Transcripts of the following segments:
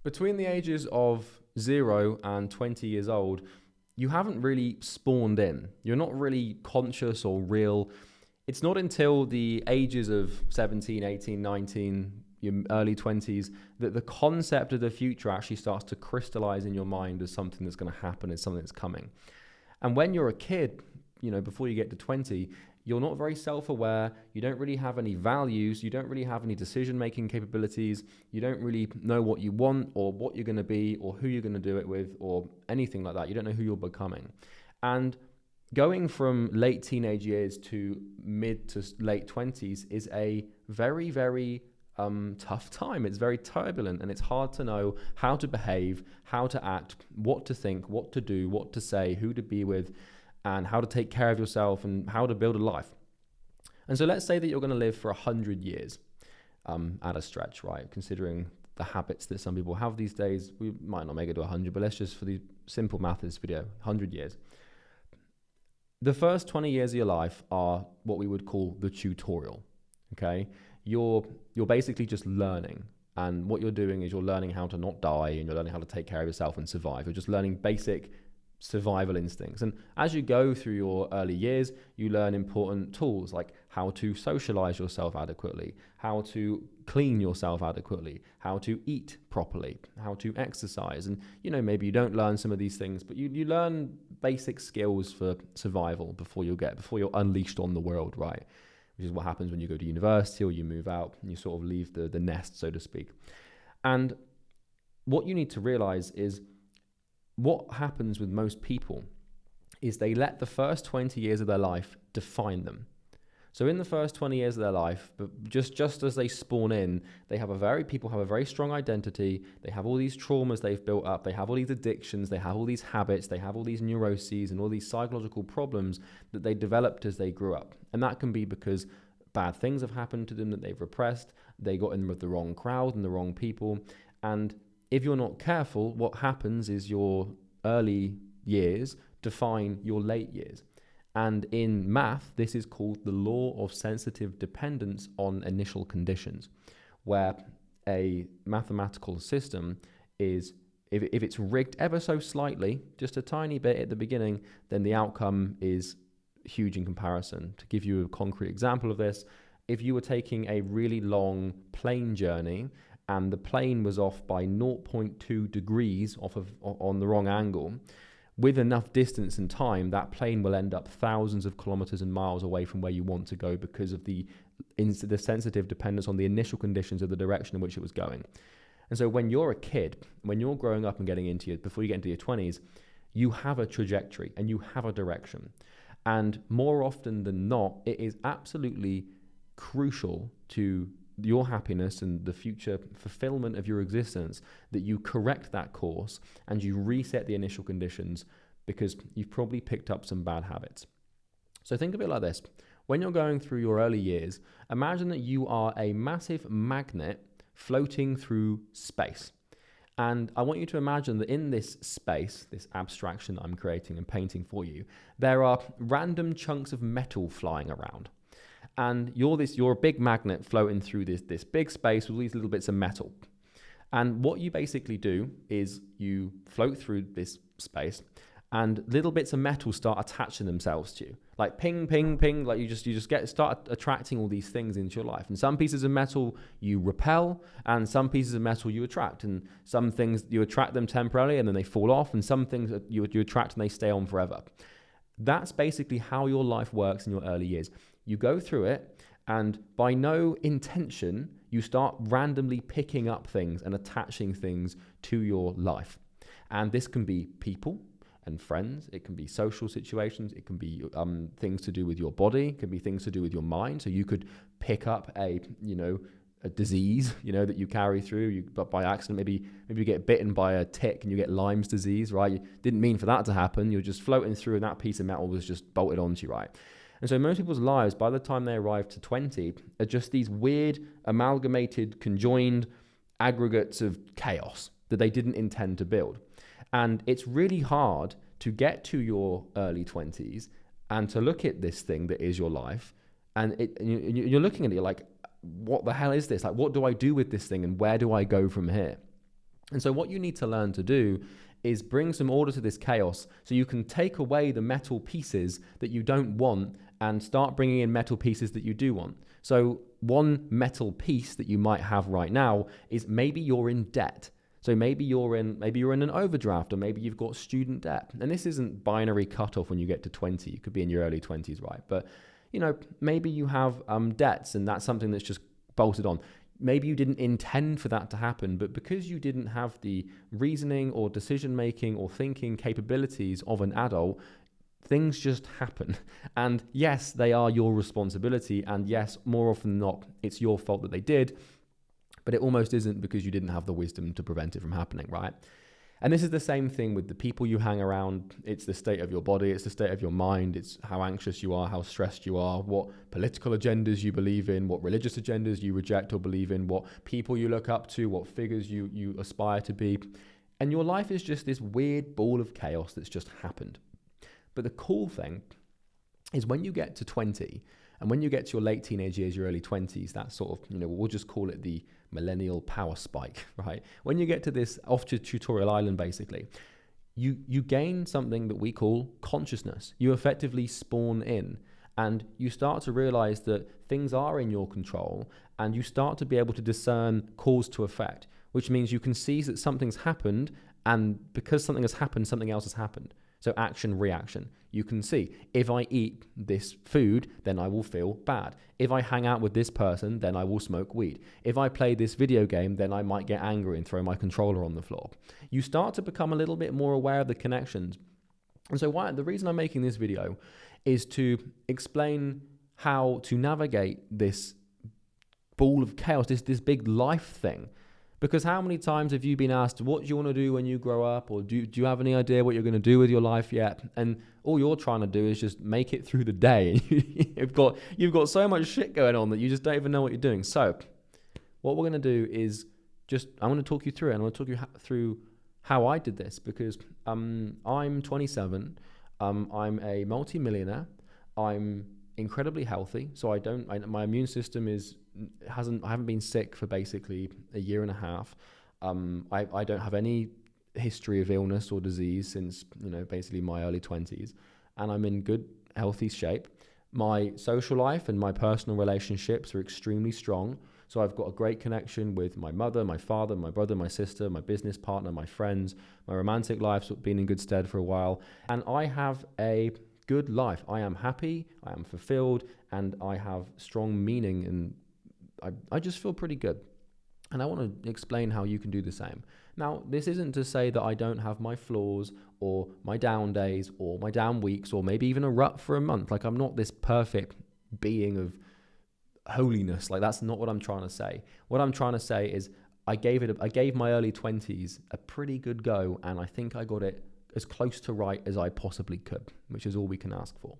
Between the ages of 0 and 20 years old, you haven't really spawned in. You're not really conscious or real. It's not until the ages of 17, 18, 19, your early 20s, that the concept of the future actually starts to crystallize in your mind as something that's going to happen, as something that's coming. And when you're a kid, before you get to 20, you're not very self-aware. You don't really have any values. You don't really have any decision-making capabilities. You don't really know what you want or what you're going to be or who you're going to do it with or anything like that. You don't know who you're becoming. And going from late teenage years to mid to late 20s is a very, very tough time. It's very turbulent, and it's hard to know how to behave, how to act, what to think, what to do, what to say, who to be with, and how to take care of yourself and how to build a life. And so let's say that you're going to live for 100 years at a stretch, right? Considering the habits that some people have these days, we might not make it to 100, but let's just, for the simple math of this video, 100 years. The first 20 years of your life are what we would call the tutorial, okay? You're basically just learning. And what you're doing is you're learning how to not die, and you're learning how to take care of yourself and survive. You're just learning basic survival instincts. And as you go through your early years, you learn important tools like how to socialize yourself adequately, how to clean yourself adequately, how to eat properly, how to exercise. And maybe you don't learn some of these things, but you learn basic skills for survival before you're unleashed on the world, right? Which is what happens when you go to university or you move out and you sort of leave the nest, so to speak. And what you need to realize is what happens with most people is they let the first 20 years of their life define them. So in the first 20 years of their life, but just as they spawn in, people have a very strong identity. They have all these traumas they've built up. They have all these addictions. They have all these habits. They have all these neuroses and all these psychological problems that they developed as they grew up. And that can be because bad things have happened to them that they've repressed. They got in with the wrong crowd and the wrong people. And if you're not careful, what happens is your early years define your late years. And in math, this is called the law of sensitive dependence on initial conditions, where a mathematical system is, if it's rigged ever so slightly, just a tiny bit at the beginning, then the outcome is huge in comparison. To give you a concrete example of this, if you were taking a really long plane journey and the plane was off by 0.2 degrees on the wrong angle, with enough distance and time, that plane will end up thousands of kilometers and miles away from where you want to go because of the sensitive dependence on the initial conditions of the direction in which it was going. And so when you're a kid, when you're growing up and before you get into your 20s, you have a trajectory and you have a direction. And more often than not, it is absolutely crucial to your happiness and the future fulfillment of your existence that you correct that course and you reset the initial conditions, because you've probably picked up some bad habits. So think of it like this. When you're going through your early years, imagine that you are a massive magnet floating through space. And I want you to imagine that in this space, this abstraction that I'm creating and painting for you, there are random chunks of metal flying around. And you're a big magnet floating through this big space with these little bits of metal. And what you basically do is you float through this space and little bits of metal start attaching themselves to you. Like ping, ping, ping, like you just start attracting all these things into your life. And some pieces of metal you repel, and some pieces of metal you attract. And some things you attract them temporarily and then they fall off, and some things you attract and they stay on forever. That's basically how your life works in your early years. You go through it, and by no intention, you start randomly picking up things and attaching things to your life. And this can be people and friends. It can be social situations. It can be things to do with your body. It can be things to do with your mind. So you could pick up a disease, that you carry through. But by accident, maybe you get bitten by a tick and you get Lyme's disease, right? You didn't mean for that to happen. You're just floating through, and that piece of metal was just bolted onto you, right? And so most people's lives, by the time they arrive to 20, are just these weird, amalgamated, conjoined aggregates of chaos that they didn't intend to build. And it's really hard to get to your early 20s and to look at this thing that is your life. And you're looking at it like, what the hell is this? Like, what do I do with this thing, and where do I go from here? And so what you need to learn to do is bring some order to this chaos so you can take away the metal pieces that you don't want and start bringing in metal pieces that you do want. So one metal piece that you might have right now is maybe you're in debt. So maybe you're in an overdraft, or maybe you've got student debt. And this isn't binary cutoff when you get to 20. You could be in your early 20s, right? But maybe you have debts, and that's something that's just bolted on. Maybe you didn't intend for that to happen, but because you didn't have the reasoning or decision-making or thinking capabilities of an adult, things just happen. And yes, they are your responsibility. And yes, more often than not, it's your fault that they did, but it almost isn't because you didn't have the wisdom to prevent it from happening, right? And this is the same thing with the people you hang around. It's the state of your body. It's the state of your mind. It's how anxious you are, how stressed you are, what political agendas you believe in, what religious agendas you reject or believe in, what people you look up to, what figures you aspire to be. And your life is just this weird ball of chaos that's just happened. But the cool thing is when you get to 20, and when you get to your late teenage years, your early 20s, that sort of, we'll just call it the millennial power spike, right? When you get to this off to tutorial island, basically, you gain something that we call consciousness. You effectively spawn in, and you start to realize that things are in your control, and you start to be able to discern cause to effect, which means you can see that something's happened, and because something has happened, something else has happened. So action, reaction. You can see, if I eat this food, then I will feel bad. If I hang out with this person, then I will smoke weed. If I play this video game, then I might get angry and throw my controller on the floor. You start to become a little bit more aware of the connections. And so the reason I'm making this video is to explain how to navigate this ball of chaos, this big life thing. Because how many times have you been asked, what do you want to do when you grow up? Or do you have any idea what you're going to do with your life yet? And all you're trying to do is just make it through the day. you've got so much shit going on that you just don't even know what you're doing. So what we're going to do is I'm going to talk you through it. And I'm going to talk you through how I did this, because I'm 27. I'm a multi-millionaire. I'm incredibly healthy. So my immune system I haven't been sick for basically a year and a half. I don't have any history of illness or disease since, basically my early 20s, and I'm in good, healthy shape. My social life and my personal relationships are extremely strong. So I've got a great connection with my mother, my father, my brother, my sister, my business partner, my friends. My romantic life's been in good stead for a while, and I have a good life. I am happy, I am fulfilled, and I have strong meaning, and I just feel pretty good. And I want to explain how you can do the same. Now, this isn't to say that I don't have my flaws or my down days or my down weeks or maybe even a rut for a month. Like, I'm not this perfect being of holiness. Like, that's not what I'm trying to say. What I'm trying to say is I gave my early 20s a pretty good go, and I think I got it as close to right as I possibly could, which is all we can ask for.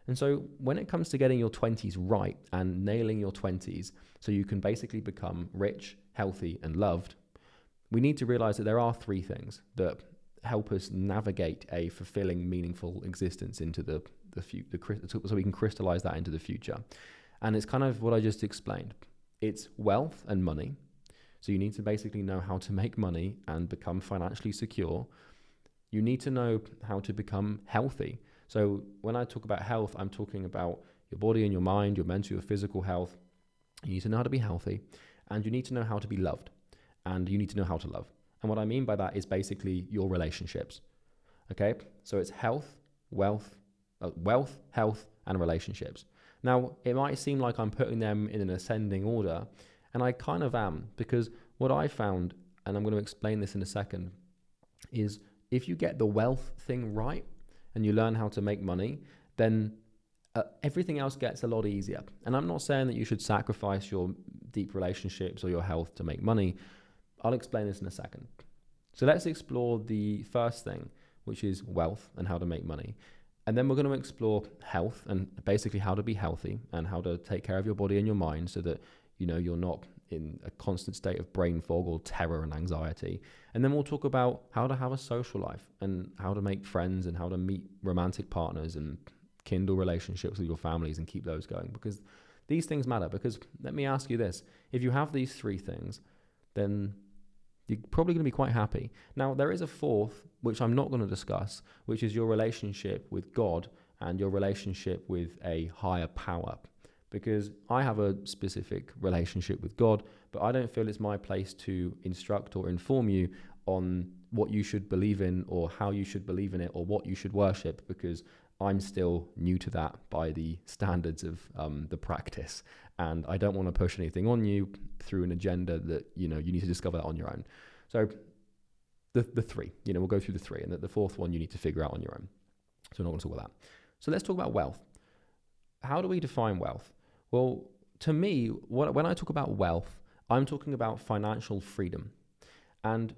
And so when it comes to getting your 20s right and nailing your 20s so you can basically become rich, healthy, and loved, we need to realize that there are three things that help us navigate a fulfilling, meaningful existence into the future, so we can crystallize that into the future. And it's kind of what I just explained. It's wealth and money. So you need to basically know how to make money and become financially secure. You need to know how to become healthy. So when I talk about health, I'm talking about your body and your mind, your mental, your physical health. You need to know how to be healthy, and you need to know how to be loved, and you need to know how to love. And what I mean by that is basically your relationships. Okay? So it's health, wealth, health, and relationships. Now, it might seem like I'm putting them in an ascending order, and I kind of am, because what I found, and I'm going to explain this in a second, is if you get the wealth thing right, and you learn how to make money, then everything else gets a lot easier. And I'm not saying that you should sacrifice your deep relationships or your health to make money. I'll explain this in a second. So let's explore the first thing, which is wealth and how to make money. And then we're going to explore health and basically how to be healthy and how to take care of your body and your mind so that you're not in a constant state of brain fog or terror and anxiety. And then we'll talk about how to have a social life and how to make friends and how to meet romantic partners and kindle relationships with your families and keep those going, because these things matter. Because let me ask you this, if you have these three things, then You're probably going to be quite happy. Now, there is a fourth, which I'm not going to discuss, which is your relationship with God and your relationship with a higher power. Because I have a specific relationship with God, but I don't feel it's my place to instruct or inform you on what you should believe in or how you should believe in it or what you should worship, because I'm still new to that by the standards of the practice. And I don't want to push anything on you through an agenda that, you need to discover that on your own. So the three, we'll go through the three, and the fourth one you need to figure out on your own. So we're not going to talk about that. So let's talk about wealth. How do we define wealth? Well, to me, when I talk about wealth, I'm talking about financial freedom. And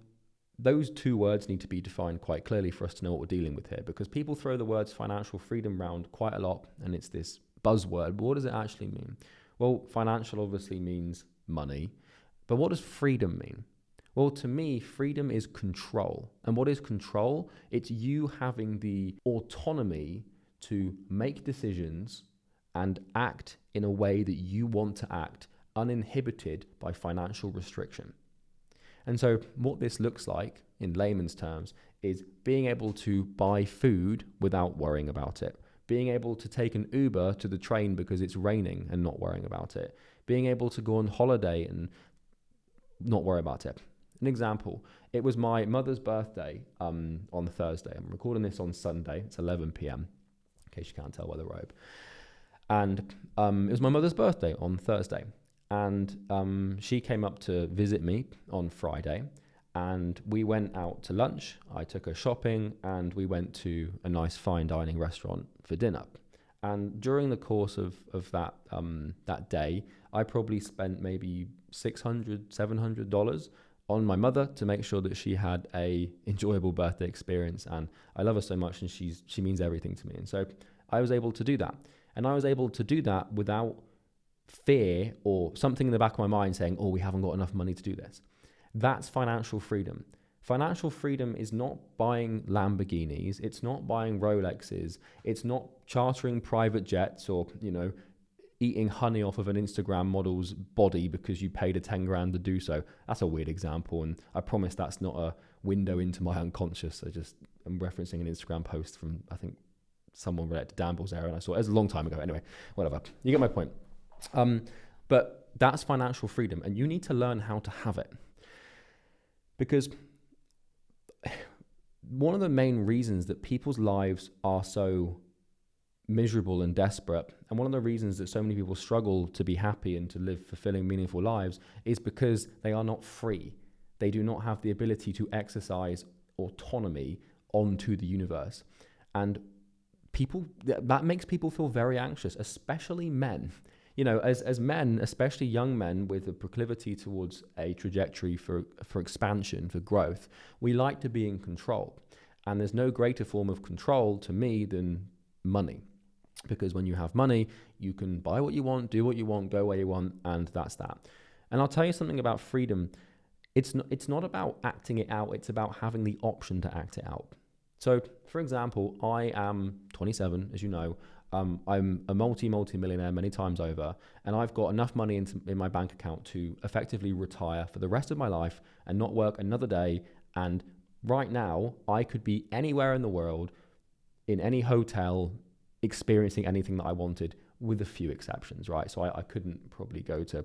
those two words need to be defined quite clearly for us to know what we're dealing with here, because people throw the words financial freedom around quite a lot, and it's this buzzword. But what does it actually mean? Well, financial obviously means money, but what does freedom mean? Well, to me, freedom is control. And what is control? It's you having the autonomy to make decisions and act in a way that you want to act, uninhibited by financial restriction. And so what this looks like in layman's terms is being able to buy food without worrying about it, being able to take an Uber to the train because it's raining and not worrying about it, being able to go on holiday and not worry about it. An example, it was my mother's birthday on Thursday. I'm recording this on Sunday. It's 11 p.m. in case you can't tell by the robe. And it was my mother's birthday on Thursday. And she came up to visit me on Friday, and we went out to lunch. I took her shopping, and we went to a nice fine dining restaurant for dinner. And during the course of that day, I probably spent maybe $600, $700 on my mother to make sure that she had a enjoyable birthday experience. And I love her so much, and she means everything to me. And so I was able to do that. And I was able to do that without fear or something in the back of my mind saying, oh, we haven't got enough money to do this. That's financial freedom. Financial freedom is not buying Lamborghinis. It's not buying Rolexes. It's not chartering private jets or, eating honey off of an Instagram model's body because you paid a 10 grand to do so. That's a weird example. And I promise that's not a window into my unconscious. I'm referencing an Instagram post from, I think, someone related to Dan Bilzerian, and I saw it was a long time ago. Anyway, whatever. You get my point. But that's financial freedom, and you need to learn how to have it. Because one of the main reasons that people's lives are so miserable and desperate, and one of the reasons that so many people struggle to be happy and to live fulfilling, meaningful lives is because they are not free. They do not have the ability to exercise autonomy onto the universe. And that makes people feel very anxious, especially men. As men, especially young men with a proclivity towards a trajectory for expansion, for growth, we like to be in control. And there's no greater form of control to me than money. Because when you have money, you can buy what you want, do what you want, go where you want, and that's that. And I'll tell you something about freedom. It's not about acting it out, it's about having the option to act it out. So, for example, I am 27, as you know. I'm a multi-millionaire many times over, and I've got enough money in my bank account to effectively retire for the rest of my life and not work another day. And right now, I could be anywhere in the world, in any hotel, experiencing anything that I wanted, with a few exceptions, right? So I couldn't probably go to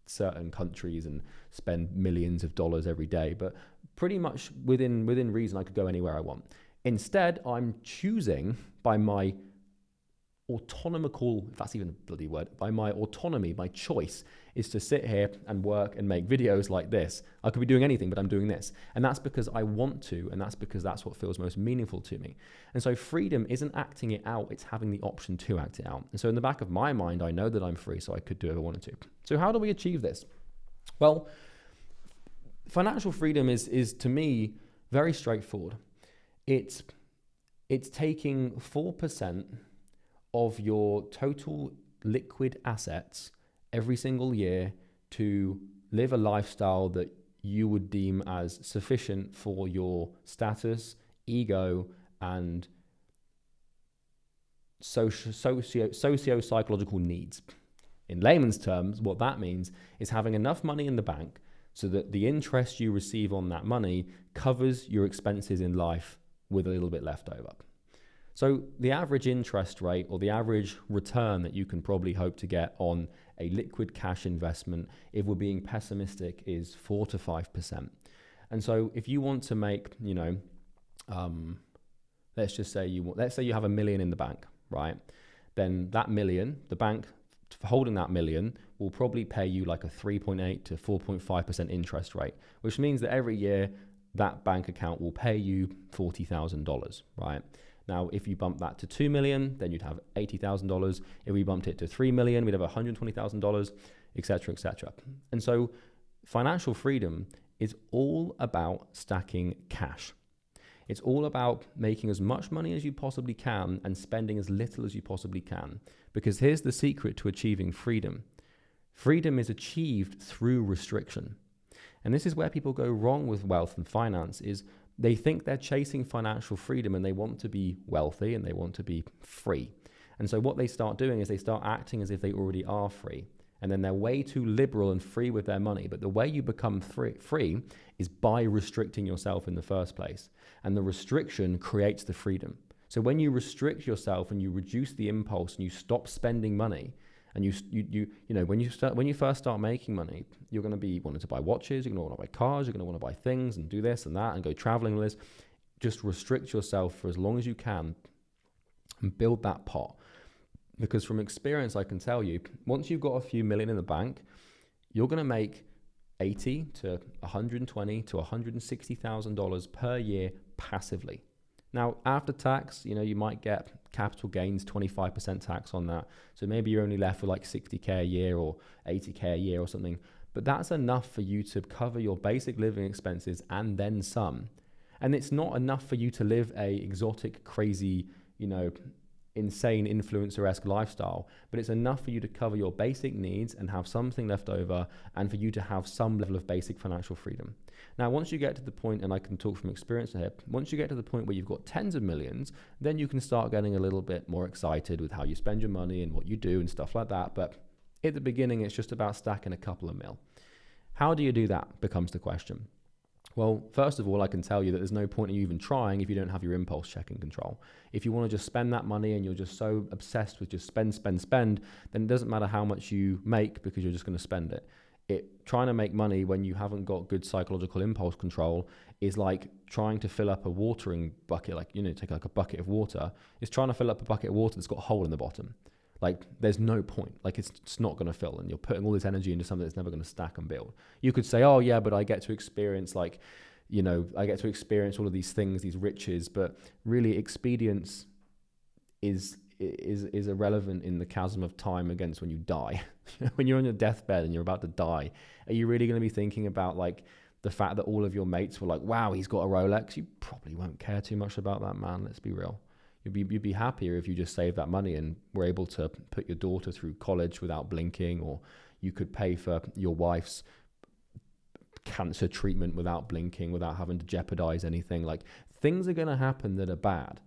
certain countries and spend millions of dollars every day, but pretty much within reason, I could go anywhere I want. Instead, I'm choosing by my autonomical, if that's even a bloody word, by my autonomy, my choice is to sit here and work and make videos like this. I could be doing anything, but I'm doing this. And that's because I want to, and that's because that's what feels most meaningful to me. And so freedom isn't acting it out, it's having the option to act it out. And so in the back of my mind, I know that I'm free, so I could do if I wanted to. So how do we achieve this? Well, financial freedom is to me, very straightforward. It's taking 4% of your total liquid assets every single year to live a lifestyle that you would deem as sufficient for your status, ego, and socio-psychological needs. In layman's terms, what that means is having enough money in the bank so that the interest you receive on that money covers your expenses in life with a little bit left over. So the average interest rate, or the average return that you can probably hope to get on a liquid cash investment, if we're being pessimistic, is 4 to 5%. And so if you want to make, let's say you have $1 million in the bank, right? Then that million, the bank holding that million will probably pay you like a 3.8 to 4.5% interest rate, which means that every year that bank account will pay you $40,000, right? Now, if you bump that to 2 million, then you'd have $80,000. If we bumped it to 3 million, we'd have $120,000, et cetera, et cetera. And so financial freedom is all about stacking cash. It's all about making as much money as you possibly can and spending as little as you possibly can. Because here's the secret to achieving freedom. Freedom is achieved through restriction. And this is where people go wrong with wealth and finance, is they think they're chasing financial freedom and they want to be wealthy and they want to be free. And so what they start doing is they start acting as if they already are free. And then they're way too liberal and free with their money. But the way you become free is by restricting yourself in the first place. And the restriction creates the freedom. So when you restrict yourself and you reduce the impulse and you stop spending money, and when you first start making money, you're going to be wanting to buy watches, you're going to want to buy cars, you're going to want to buy things and do this and that and go traveling and this. Just restrict yourself for as long as you can and build that pot. Because from experience, I can tell you, once you've got a few million in the bank, you're going to make $80 to $120 to $160,000 per year passively. Now, after tax, you might get capital gains, 25% tax on that. So maybe you're only left with like 60K a year or 80K a year or something. But that's enough for you to cover your basic living expenses and then some. And it's not enough for you to live a exotic, crazy, insane influencer-esque lifestyle, but it's enough for you to cover your basic needs and have something left over and for you to have some level of basic financial freedom. Now, once you get to the point, and I can talk from experience here, once you get to the point where you've got tens of millions, then you can start getting a little bit more excited with how you spend your money and what you do and stuff like that. But at the beginning, it's just about stacking a couple of mil. How do you do that becomes the question. Well, first of all, I can tell you that there's no point in you even trying if you don't have your impulse check in control. If you want to just spend that money and you're just so obsessed with just spend, then it doesn't matter how much you make because you're just going to spend it. Trying to make money when you haven't got good psychological impulse control is like trying to fill up a watering bucket, take like a bucket of water. It's trying to fill up a bucket of water that's got a hole in the bottom. Like, there's no point. Like, it's not going to fill, and you're putting all this energy into something that's never going to stack and build. You could say, oh yeah, but I get to experience I get to experience all of these things, these riches, but really expedience is irrelevant in the chasm of time against when you die. When you're on your deathbed and you're about to die, are you really going to be thinking about like the fact that all of your mates were like, wow, he's got a Rolex? You probably won't care too much about that, man. Let's be real. You'd be happier if you just saved that money and were able to put your daughter through college without blinking, or you could pay for your wife's cancer treatment without blinking, without having to jeopardize anything. Like, things are going to happen that are bad.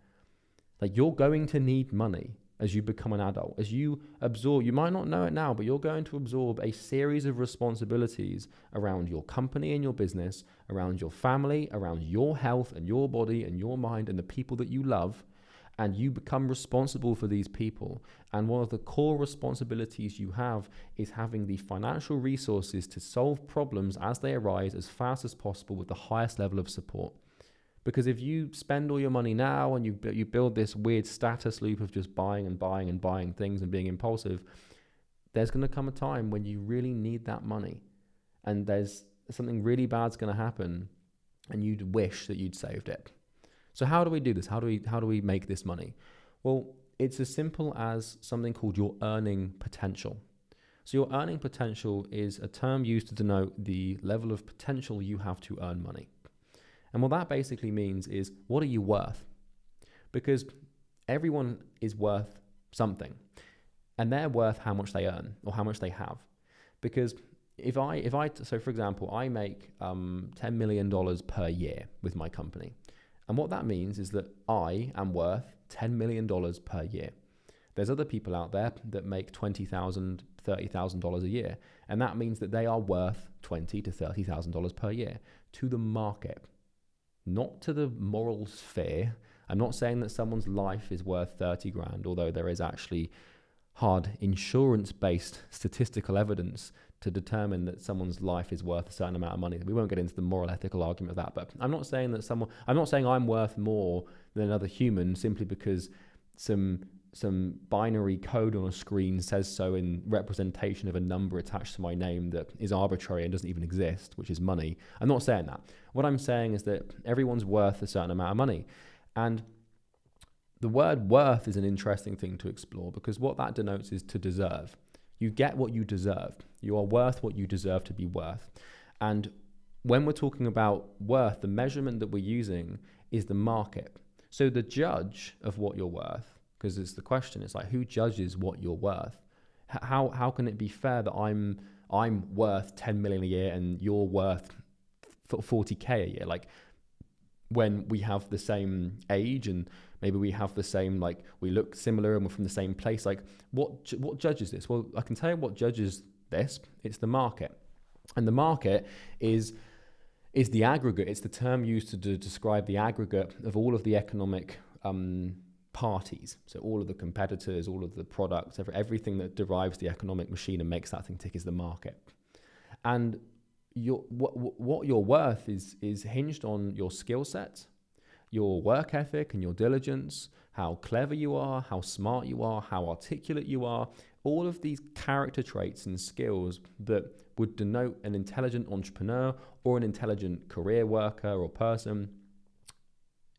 Like, you're going to need money as you become an adult. As you absorb, you might not know it now, but you're going to absorb a series of responsibilities around your company and your business, around your family, around your health and your body and your mind and the people that you love. And you become responsible for these people. And one of the core responsibilities you have is having the financial resources to solve problems as they arise as fast as possible with the highest level of support. Because if you spend all your money now and you build this weird status loop of just buying and buying and buying things and being impulsive, there's going to come a time when you really need that money. And there's something really bad's going to happen and you'd wish that you'd saved it. So how do we do this? How do we make this money? Well, it's as simple as something called your earning potential. So your earning potential is a term used to denote the level of potential you have to earn money. And what that basically means is, what are you worth? Because everyone is worth something, and they're worth how much they earn or how much they have. Because so for example, I make $10 million per year with my company. And what that means is that I am worth $10 million per year. There's other people out there that make $20,000, $30,000 a year, and that means that they are worth $20,000 to $30,000 per year to the market, not to the moral sphere. I'm not saying that someone's life is worth 30 grand, although there is actually hard insurance-based statistical evidence to determine that someone's life is worth a certain amount of money. We won't get into the moral ethical argument of that, but I'm not saying I'm worth more than another human simply because some binary code on a screen says so in representation of a number attached to my name that is arbitrary and doesn't even exist, which is money. I'm not saying that. What I'm saying is that everyone's worth a certain amount of money. And the word worth is an interesting thing to explore, because what that denotes is to deserve. You get what you deserve. You are worth what you deserve to be worth. And when we're talking about worth, the measurement that we're using is the market. So the judge of what you're worth, because it's the question, it's like, who judges what you're worth? How can it be fair that I'm worth 10 million a year and you're worth 40K a year? Like, when we have the same age and maybe we have the same, like, we look similar and we're from the same place, like, what judges this? Well, I can tell you what judges this. It's the market. And the market is the aggregate. It's the term used to describe the aggregate of all of the economic parties. So all of the competitors, all of the products, everything that derives the economic machine and makes that thing tick is the market. And what you're worth is hinged on your skill set, your work ethic and your diligence, how clever you are, how smart you are, how articulate you are, all of these character traits and skills that would denote an intelligent entrepreneur or an intelligent career worker or person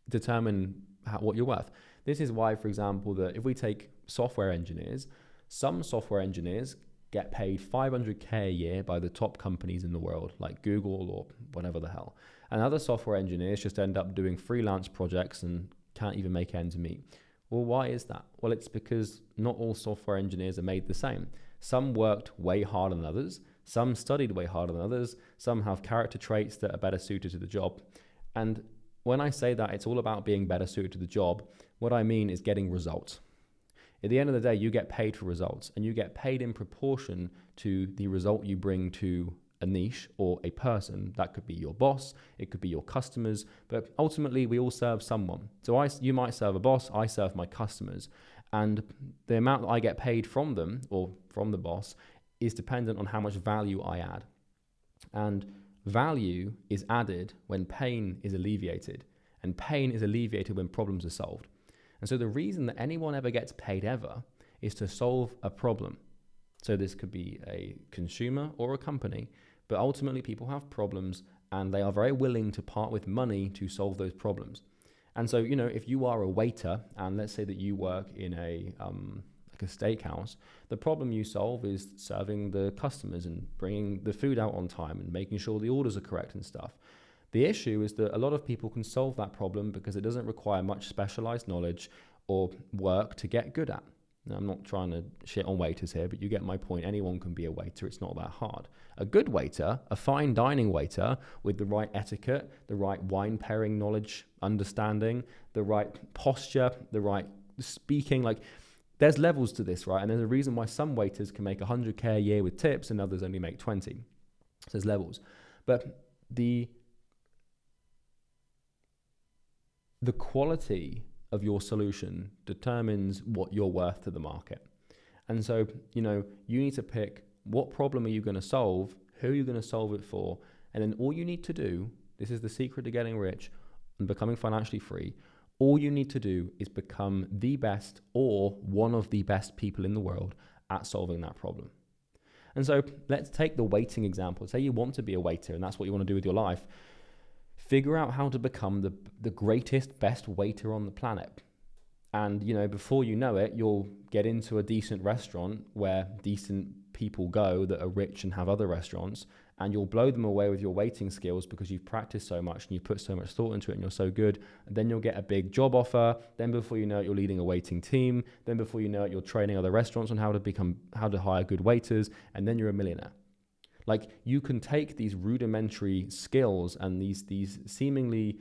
determine what you're worth. This is why, for example, that if we take software engineers, some software engineers get paid 500K a year by the top companies in the world, like Google or whatever the hell. And other software engineers just end up doing freelance projects and can't even make ends meet. Well, why is that? Well, it's because not all software engineers are made the same. Some worked way harder than others. Some studied way harder than others. Some have character traits that are better suited to the job. And when I say that it's all about being better suited to the job, what I mean is getting results. At the end of the day, you get paid for results, and you get paid in proportion to the result you bring to a niche or a person. That could be your boss, it could be your customers, but ultimately we all serve someone. So you might serve a boss, I serve my customers, and the amount that I get paid from them or from the boss is dependent on how much value I add. And value is added when pain is alleviated, and pain is alleviated when problems are solved. And so the reason that anyone ever gets paid ever is to solve a problem. So this could be a consumer or a company, but ultimately people have problems and they are very willing to part with money to solve those problems. And so, if you are a waiter and let's say that you work in a steakhouse, the problem you solve is serving the customers and bringing the food out on time and making sure the orders are correct and stuff. The issue is that a lot of people can solve that problem because it doesn't require much specialized knowledge or work to get good at. Now, I'm not trying to shit on waiters here, but you get my point. Anyone can be a waiter. It's not that hard. A good waiter, a fine dining waiter with the right etiquette, the right wine pairing knowledge, understanding, the right posture, the right speaking, there's levels to this, right? And there's a reason why some waiters can make 100K a year with tips and others only make 20. So there's levels. But the quality of your solution determines what you're worth to the market. And so, you need to pick what problem are you going to solve, who are you going to solve it for, and then all you need to do, this is the secret to getting rich and becoming financially free, all you need to do is become the best or one of the best people in the world at solving that problem. And so let's take the waiting example. Say you want to be a waiter and that's what you want to do with your life. Figure out how to become the greatest, best waiter on the planet. And, before you know it, you'll get into a decent restaurant where decent people go that are rich and have other restaurants, and you'll blow them away with your waiting skills because you've practiced so much and you've put so much thought into it and you're so good. And then you'll get a big job offer. Then before you know it, you're leading a waiting team. Then before you know it, you're training other restaurants on how to hire good waiters. And then you're a millionaire. You can take these rudimentary skills and these seemingly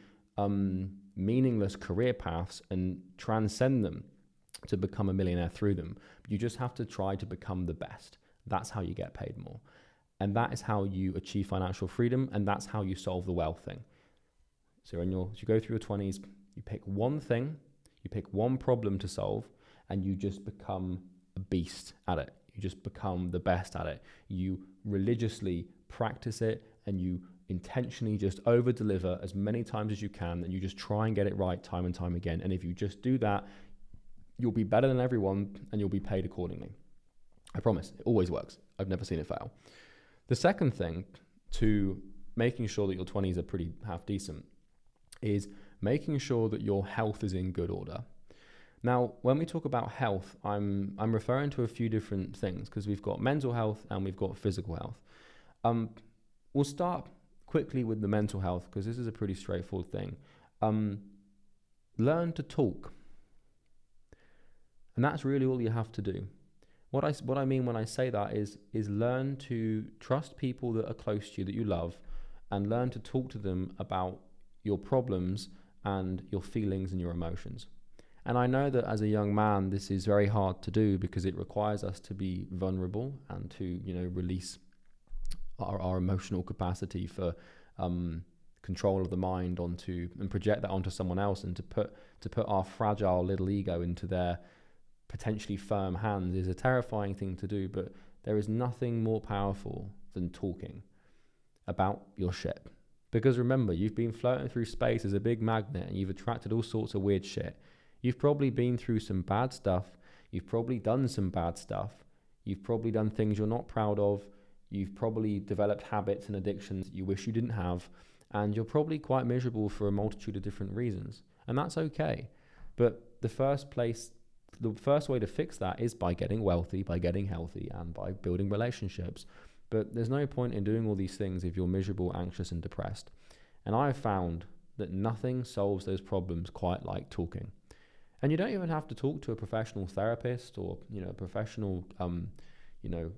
meaningless career paths and transcend them to become a millionaire through them. You just have to try to become the best. That's how you get paid more. And that is how you achieve financial freedom, and that's how you solve the wealth thing. So as you go through your 20s, you pick one thing, you pick one problem to solve, and you just become a beast at it. You just become the best at it. You religiously practice it, and you intentionally just over deliver as many times as you can, and you just try and get it right time and time again. And if you just do that, you'll be better than everyone, and you'll be paid accordingly. I promise, it always works. I've never seen it fail. The second thing to making sure that your 20s are pretty half decent is making sure that your health is in good order. Now, when we talk about health, I'm referring to a few different things, because we've got mental health and we've got physical health. We'll start quickly with the mental health, because this is a pretty straightforward thing. Learn to talk. And that's really all you have to do. What I mean when I say that is learn to trust people that are close to you, that you love, and learn to talk to them about your problems and your feelings and your emotions. And I know that as a young man, this is very hard to do, because it requires us to be vulnerable and to, release our emotional capacity for control of the mind and project that onto someone else, and to put our fragile little ego into their potentially firm hands is a terrifying thing to do. But there is nothing more powerful than talking about your shit. Because remember, you've been floating through space as a big magnet, and you've attracted all sorts of weird shit. You've probably been through some bad stuff. You've probably done some bad stuff. You've probably done things you're not proud of. You've probably developed habits and addictions you wish you didn't have. And you're probably quite miserable for a multitude of different reasons. And that's okay. But the first way to fix that is by getting wealthy, by getting healthy, and by building relationships. But there's no point in doing all these things if you're miserable, anxious, and depressed. And I've found that nothing solves those problems quite like talking. And you don't even have to talk to a professional therapist or, a professional,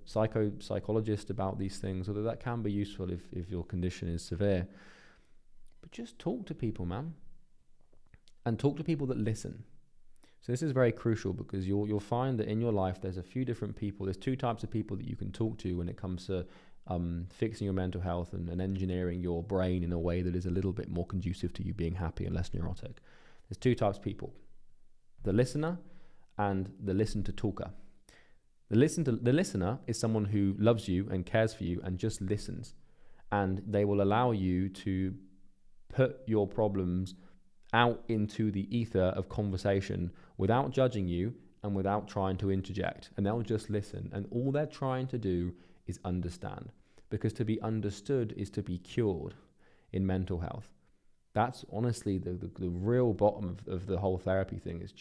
psychologist about these things, although that can be useful if your condition is severe. But just talk to people, man. And talk to people that listen. So this is very crucial, because you'll find that in your life there's a few different people. There's two types of people that you can talk to when it comes to fixing your mental health and engineering your brain in a way that is a little bit more conducive to you being happy and less neurotic. There's two types of people: the listener and the listen-to-talker. The listener is someone who loves you and cares for you and just listens, and they will allow you to put your problems out into the ether of conversation without judging you and without trying to interject. And they'll just listen. And all they're trying to do is understand. Because to be understood is to be cured in mental health. That's honestly the real bottom of the whole therapy thing. Is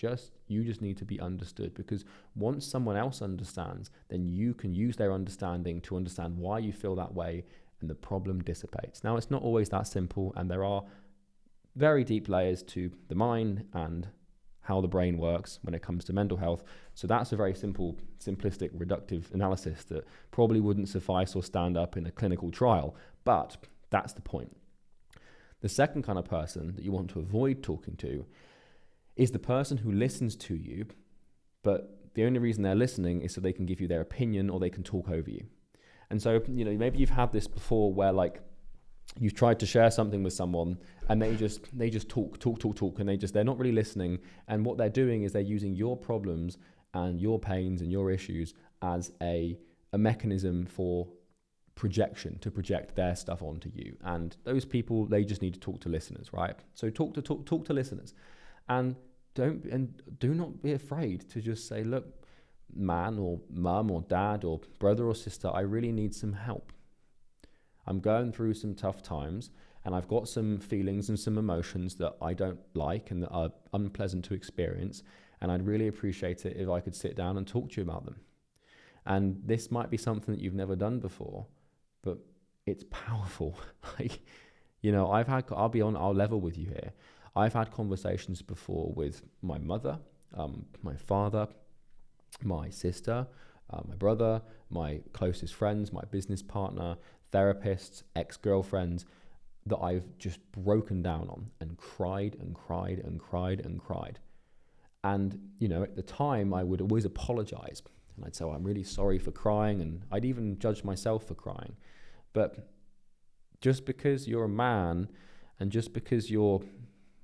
you just need to be understood. Because once someone else understands, then you can use their understanding to understand why you feel that way, and the problem dissipates. Now, it's not always that simple, and there are very deep layers to the mind and how the brain works when it comes to mental health. So that's a very simplistic, reductive analysis that probably wouldn't suffice or stand up in a clinical trial, but that's the point. The second kind of person that you want to avoid talking to is the person who listens to you, but the only reason they're listening is so they can give you their opinion or they can talk over you. And so, maybe you've had this before where you've tried to share something with someone and they just talk, and they're not really listening. And what they're doing is they're using your problems and your pains and your issues as a mechanism for projection, to project their stuff onto you. And those people, they just need to talk to listeners, right? So talk to listeners, and do not be afraid to just say, look, man or mum or dad or brother or sister, I really need some help. I'm going through some tough times, and I've got some feelings and some emotions that I don't like and that are unpleasant to experience, and I'd really appreciate it if I could sit down and talk to you about them. And this might be something that you've never done before, but it's powerful. I'll level with you here. I've had conversations before with my mother, my father, my sister, my brother, my closest friends, my business partner, therapists, ex-girlfriends, that I've just broken down on and cried and cried and cried and cried. And, at the time I would always apologize. And I'd say, I'm really sorry for crying. And I'd even judge myself for crying. But just because you're a man and just because your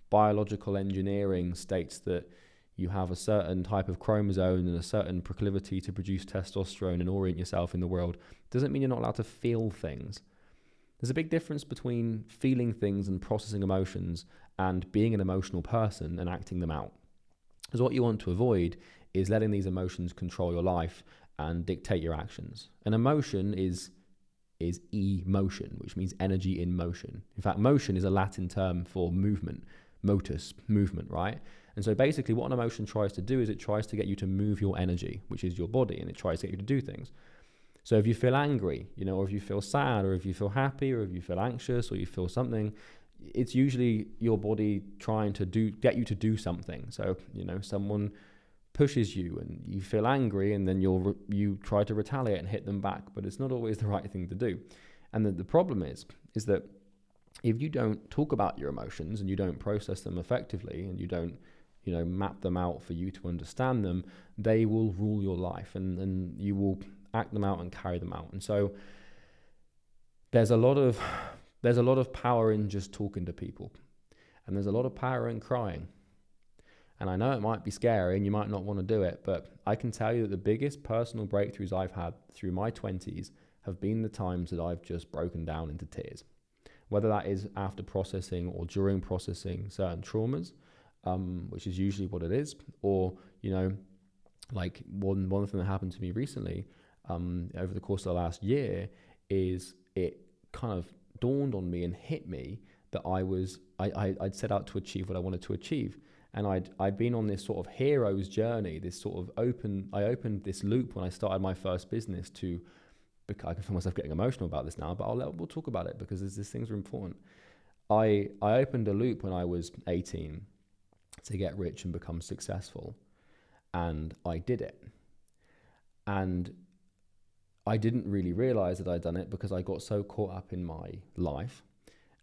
biological engineering states that you have a certain type of chromosome and a certain proclivity to produce testosterone and orient yourself in the world, doesn't mean you're not allowed to feel things. There's a big difference between feeling things and processing emotions and being an emotional person and acting them out. Because what you want to avoid is letting these emotions control your life and dictate your actions. An emotion is emotion, which means energy in motion. In fact, motion is a Latin term for movement, motus, movement, right? And so basically what an emotion tries to do is it tries to get you to move your energy, which is your body, and it tries to get you to do things. So if you feel angry, or if you feel sad, or if you feel happy, or if you feel anxious, or you feel something, it's usually your body trying to get you to do something. So, someone pushes you and you feel angry, and then you try to retaliate and hit them back, but it's not always the right thing to do. And the problem is that if you don't talk about your emotions and you don't process them effectively and you don't map them out for you to understand them, they will rule your life, and you will act them out and carry them out. And so there's a lot of power in just talking to people, and there's a lot of power in crying. And I know it might be scary and you might not want to do it, but I can tell you that the biggest personal breakthroughs I've had through my 20s have been the times that I've just broken down into tears. Whether that is after processing or during processing certain traumas, which is usually what it is, or, like one thing that happened to me recently over the course of the last year is it kind of dawned on me and hit me that I'd set out to achieve what I wanted to achieve. And I'd been on this sort of hero's journey, I opened this loop when I started my first business I can feel myself getting emotional about this now, but we'll talk about it because these things are important. I opened a loop when I was 18 to get rich and become successful. And I did it. And I didn't really realize that I'd done it because I got so caught up in my life.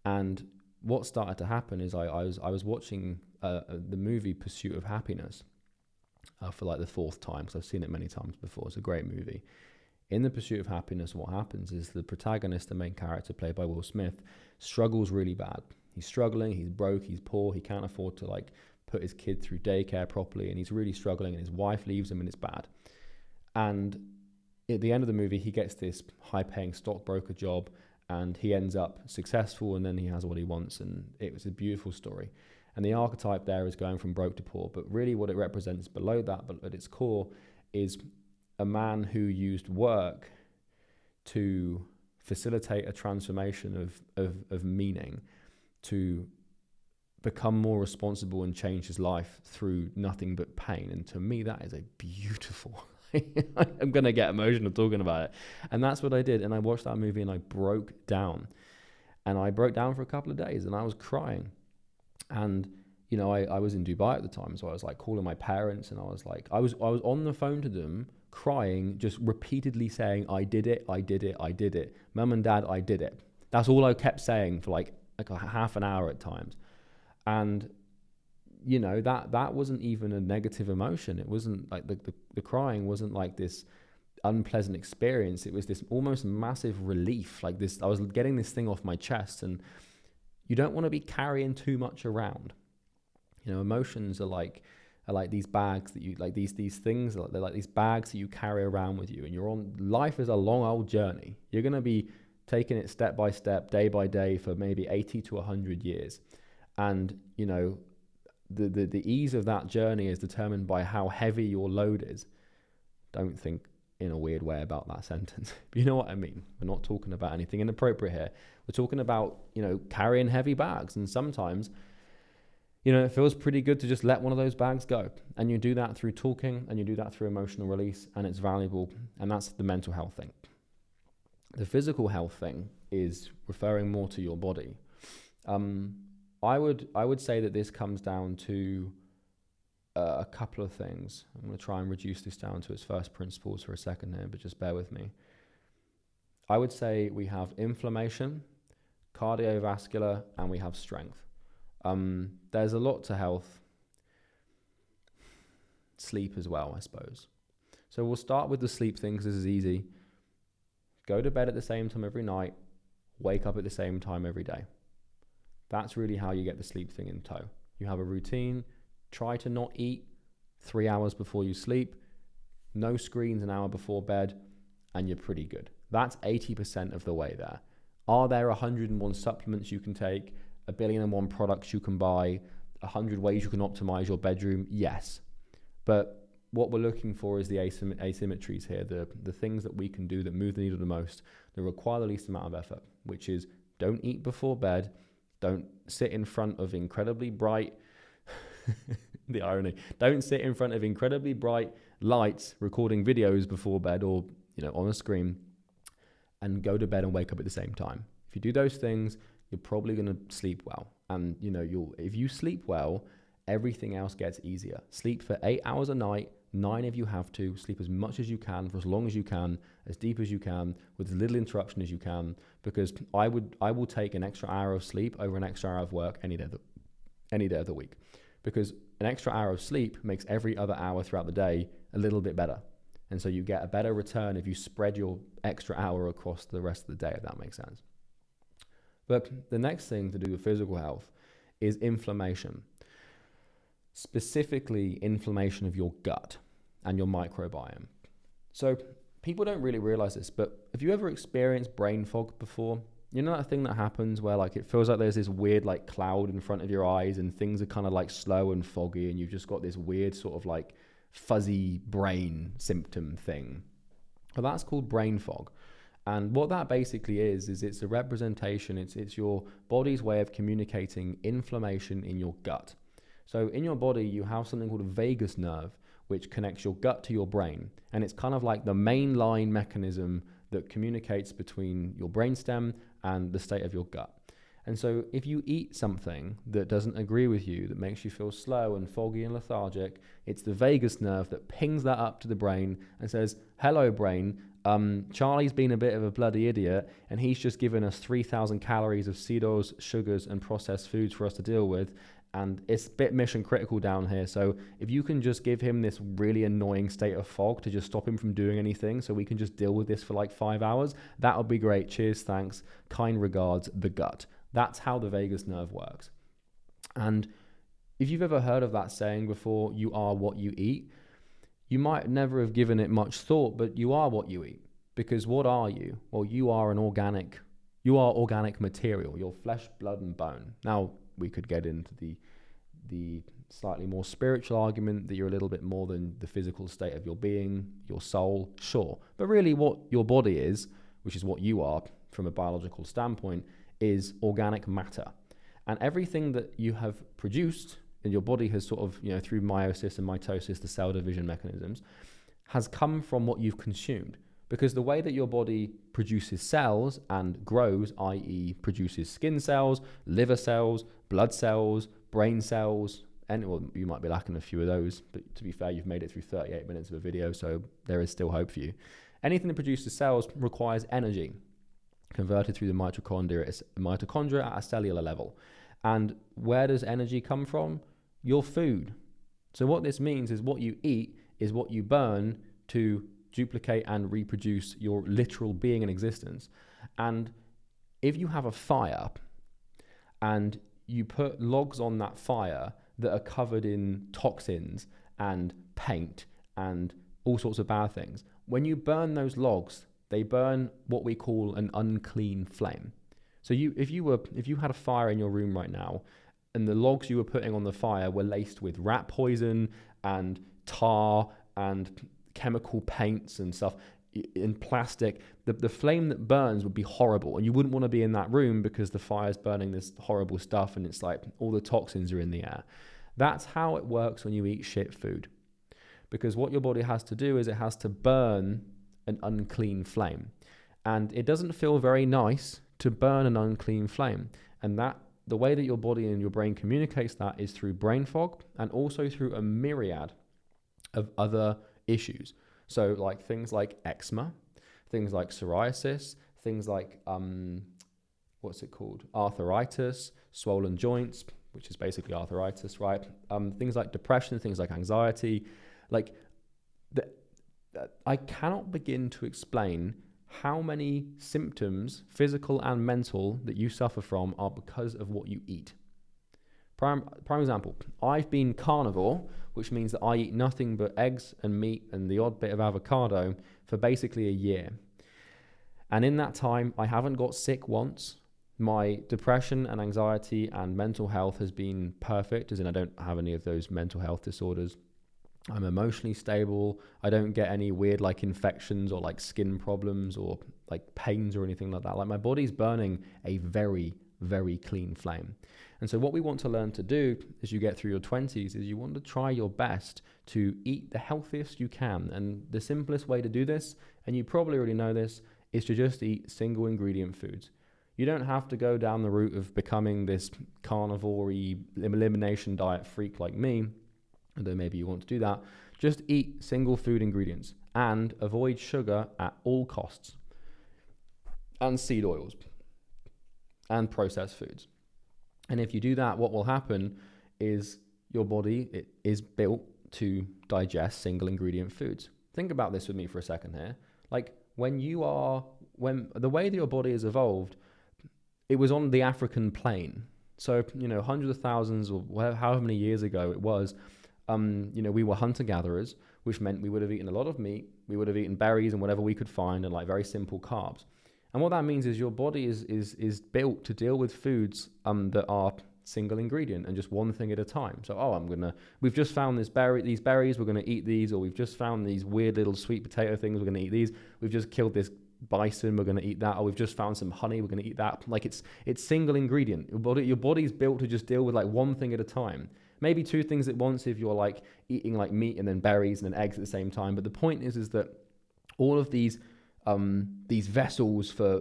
And what started to happen is I was watching the movie Pursuit of Happiness for like the fourth time, because I've seen it many times before. It's a great movie. In the Pursuit of Happiness, what happens is the protagonist, the main character played by Will Smith, struggles really bad. He's struggling, he's broke, he's poor, he can't afford to put his kid through daycare properly, and he's really struggling, and his wife leaves him and it's bad. And at the end of the movie, he gets this high-paying stockbroker job, and he ends up successful, and then he has what he wants, and it was a beautiful story. And the archetype there is going from broke to poor, but really what it represents below that, but at its core, is a man who used work to facilitate a transformation of meaning, to become more responsible and change his life through nothing but pain. And to me, that is a beautiful I'm going to get emotional talking about it. And that's what I did. And I watched that movie and I broke down. And I broke down for a couple of days and I was crying. And, I was in Dubai at the time. So I was calling my parents, and I was on the phone to them crying, just repeatedly saying, I did it, I did it, I did it. Mum and Dad, I did it. That's all I kept saying for like a half an hour at times. And that wasn't even a negative emotion. It wasn't like the crying wasn't like this unpleasant experience. It was this almost massive relief, like this. I was getting this thing off my chest. And you don't want to be carrying too much around. Emotions are like these bags that you these things. They're like these bags that you carry around with you. And life is a long old journey. You're going to be taking it step by step, day by day, for maybe 80 to 100 years. And the ease of that journey is determined by how heavy your load is. Don't think in a weird way about that sentence, but you know what I mean. We're not talking about anything inappropriate here. We're talking about, carrying heavy bags. And sometimes, it feels pretty good to just let one of those bags go. And you do that through talking, and you do that through emotional release, and it's valuable. And that's the mental health thing. The physical health thing is referring more to your body. I would say that this comes down to a couple of things. I'm going to try and reduce this down to its first principles for a second here, but just bear with me. I would say we have inflammation, cardiovascular, and we have strength. There's a lot to health. sleep as well, I suppose. So we'll start with the sleep thing because this is easy. Go to bed at the same time every night, wake up at the same time every day. That's really how you get the sleep thing in tow. You have a routine, try to not eat 3 hours before you sleep, no screens an hour before bed, and you're pretty good. That's 80% of the way there. Are there 101 supplements you can take, 1,000,001 products you can buy, 100 ways you can optimize your bedroom? Yes. But what we're looking for is the asymmetries here, the things that we can do that move the needle the most, that require the least amount of effort, which is don't eat before bed, don't sit in front of incredibly bright, the irony, don't sit in front of incredibly bright lights recording videos before bed or on a screen, and go to bed and wake up at the same time. If you do those things, you're probably going to sleep well. And if you sleep well, everything else gets easier. Sleep for 8 hours a night, 9 if you have to. Sleep as much as you can, for as long as you can, as deep as you can, with as little interruption as you can. Because I will take an extra hour of sleep over an extra hour of work any day of the week. Because an extra hour of sleep makes every other hour throughout the day a little bit better. And so you get a better return if you spread your extra hour across the rest of the day, if that makes sense. But the next thing to do with physical health is inflammation. Specifically, inflammation of your gut and your microbiome. So people don't really realize this, but have you ever experienced brain fog before? You know that thing that happens where it feels like there's this weird cloud in front of your eyes and things are kind of slow and foggy and you've just got this weird sort of fuzzy brain symptom thing. Well, that's called brain fog. And what that basically is it's a representation, it's your body's way of communicating inflammation in your gut. So in your body, you have something called a vagus nerve, which connects your gut to your brain. And it's kind of like the main line mechanism that communicates between your brainstem and the state of your gut. And so if you eat something that doesn't agree with you, that makes you feel slow and foggy and lethargic, it's the vagus nerve that pings that up to the brain and says, hello brain, Charlie's been a bit of a bloody idiot and he's just given us 3,000 calories of cereals, sugars and processed foods for us to deal with. And it's a bit mission critical down here. So if you can just give him this really annoying state of fog to just stop him from doing anything so we can just deal with this for 5 hours, that would be great. Cheers, thanks, kind regards, the gut. That's how the vagus nerve works. And if you've ever heard of that saying before, you are what you eat, you might never have given it much thought, but you are what you eat. Because what are you? Well, you are organic material. You're flesh, blood, and bone. Now, we could get into the slightly more spiritual argument that you're a little bit more than the physical state of your being, your soul, sure. But really what your body is, which is what you are from a biological standpoint, is organic matter. And everything that you have produced and your body has sort of, through meiosis and mitosis, the cell division mechanisms, has come from what you've consumed. Because the way that your body produces cells and grows, i.e. produces skin cells, liver cells, blood cells, brain cells, and you might be lacking a few of those, but to be fair, you've made it through 38 minutes of a video, so there is still hope for you. Anything that produces cells requires energy, converted through the mitochondria at a cellular level. And where does energy come from? Your food. So what this means is what you eat is what you burn to duplicate and reproduce your literal being and existence. And if you have a fire and you put logs on that fire that are covered in toxins and paint and all sorts of bad things, when you burn those logs, they burn what we call an unclean flame. So if you had a fire in your room right now and the logs you were putting on the fire were laced with rat poison and tar and chemical paints and stuff in plastic, the flame that burns would be horrible, and you wouldn't want to be in that room because the fire's burning this horrible stuff and it's all the toxins are in the air. That's how it works when you eat shit food, because what your body has to do is it has to burn an unclean flame, and it doesn't feel very nice to burn an unclean flame. And that the way that your body and your brain communicates that is through brain fog and also through a myriad of other issues. So things like eczema, things like psoriasis, things like arthritis, swollen joints, which is basically arthritis, right? Things like depression, things like anxiety, Like, the, I cannot begin to explain how many symptoms, physical and mental, that you suffer from are because of what you eat. Prime example, I've been carnivore, which means that I eat nothing but eggs and meat and the odd bit of avocado for basically a year. And in that time, I haven't got sick once. My depression and anxiety and mental health has been perfect, as in I don't have any of those mental health disorders. I'm emotionally stable. I don't get any weird like infections or like skin problems or like pains or anything like that. Like my body's burning a very, very clean flame. And so what we want to learn to do as you get through your 20s is you want to try your best to eat the healthiest you can. And the simplest way to do this, and you probably already know this, is to just eat single ingredient foods. You don't have to go down the route of becoming this carnivore-y elimination diet freak like me, although maybe you want to do that. Just eat single food ingredients and avoid sugar at all costs, and seed oils and processed foods. And if you do that, what will happen is your body, it is built to digest single ingredient foods. Think about this with me for a second here. Like when the way that your body has evolved, it was on the African plain. So, hundreds of thousands or however many years ago it was, we were hunter-gatherers, which meant we would have eaten a lot of meat, we would have eaten berries and whatever we could find, and like very simple carbs. And what that means is your body is built to deal with foods that are single ingredient and just one thing at a time. So, we've just found these berries, we're gonna eat these, or we've just found these weird little sweet potato things, we're gonna eat these. We've just killed this bison, we're gonna eat that, or we've just found some honey, we're gonna eat that. Like it's single ingredient. Your body's built to just deal with like one thing at a time. Maybe two things at once if you're like eating like meat and then berries and then eggs at the same time. But the point is that all of these vessels for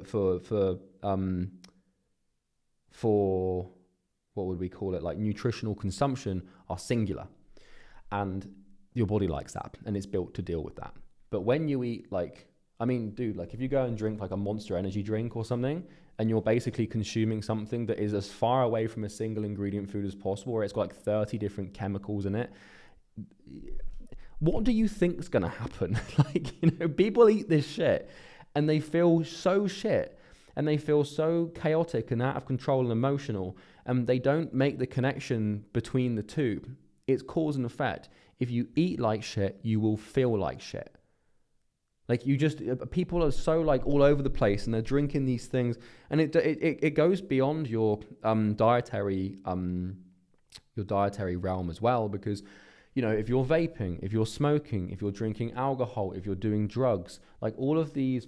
what would we call it, like nutritional consumption, are singular, and your body likes that and it's built to deal with that. But when you eat like if you go and drink like a Monster Energy drink or something, and you're basically consuming something that is as far away from a single ingredient food as possible, where it's got like 30 different chemicals in it, what do you think's gonna happen? People eat this shit and they feel so shit and they feel so chaotic and out of control and emotional, and they don't make the connection between the two. It's cause and effect. If you eat like shit, you will feel like shit. Like people are so like all over the place and they're drinking these things, and it goes beyond your dietary realm as well, because if you're vaping, if you're smoking, if you're drinking alcohol, if you're doing drugs, like all of these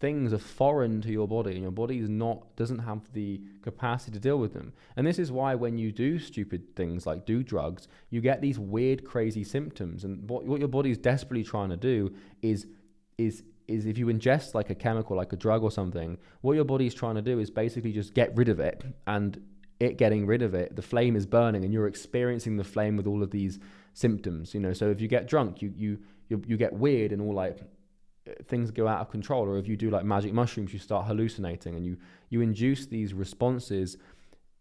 things are foreign to your body, and your body doesn't have the capacity to deal with them. And this is why when you do stupid things like do drugs, you get these weird, crazy symptoms. And what your body is desperately trying to do is if you ingest like a chemical, like a drug or something, what your body is trying to do is basically just get rid of it. And it getting rid of it, the flame is burning, and you're experiencing the flame with all of these symptoms. So if you get drunk, you get weird and all like things go out of control. Or if you do like magic mushrooms, you start hallucinating and you induce these responses.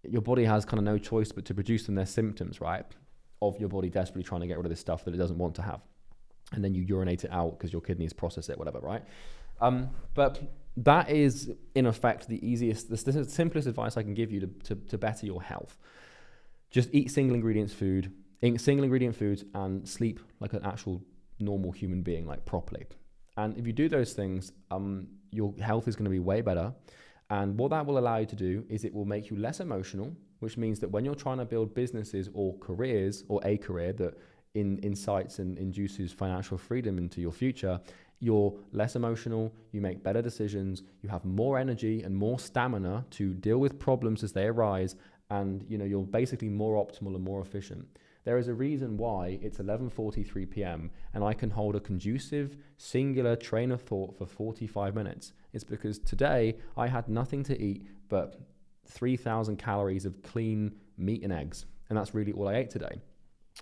Your body has kind of no choice but to produce them. They're symptoms, right, of your body desperately trying to get rid of this stuff that it doesn't want to have. And then you urinate it out because your kidneys process it, whatever, right? But that is, in effect, the simplest advice I can give you to better your health. Just eat single ingredient foods and sleep like an actual normal human being, like properly. And if you do those things, your health is going to be way better. And what that will allow you to do is it will make you less emotional, which means that when you're trying to build businesses or careers, or a career that incites and induces financial freedom into your future, you're less emotional, you make better decisions, you have more energy and more stamina to deal with problems as they arise, and you're basically more optimal and more efficient. There is a reason why it's 11:43 p.m. and I can hold a conducive, singular train of thought for 45 minutes. It's because today I had nothing to eat but 3,000 calories of clean meat and eggs, and that's really all I ate today.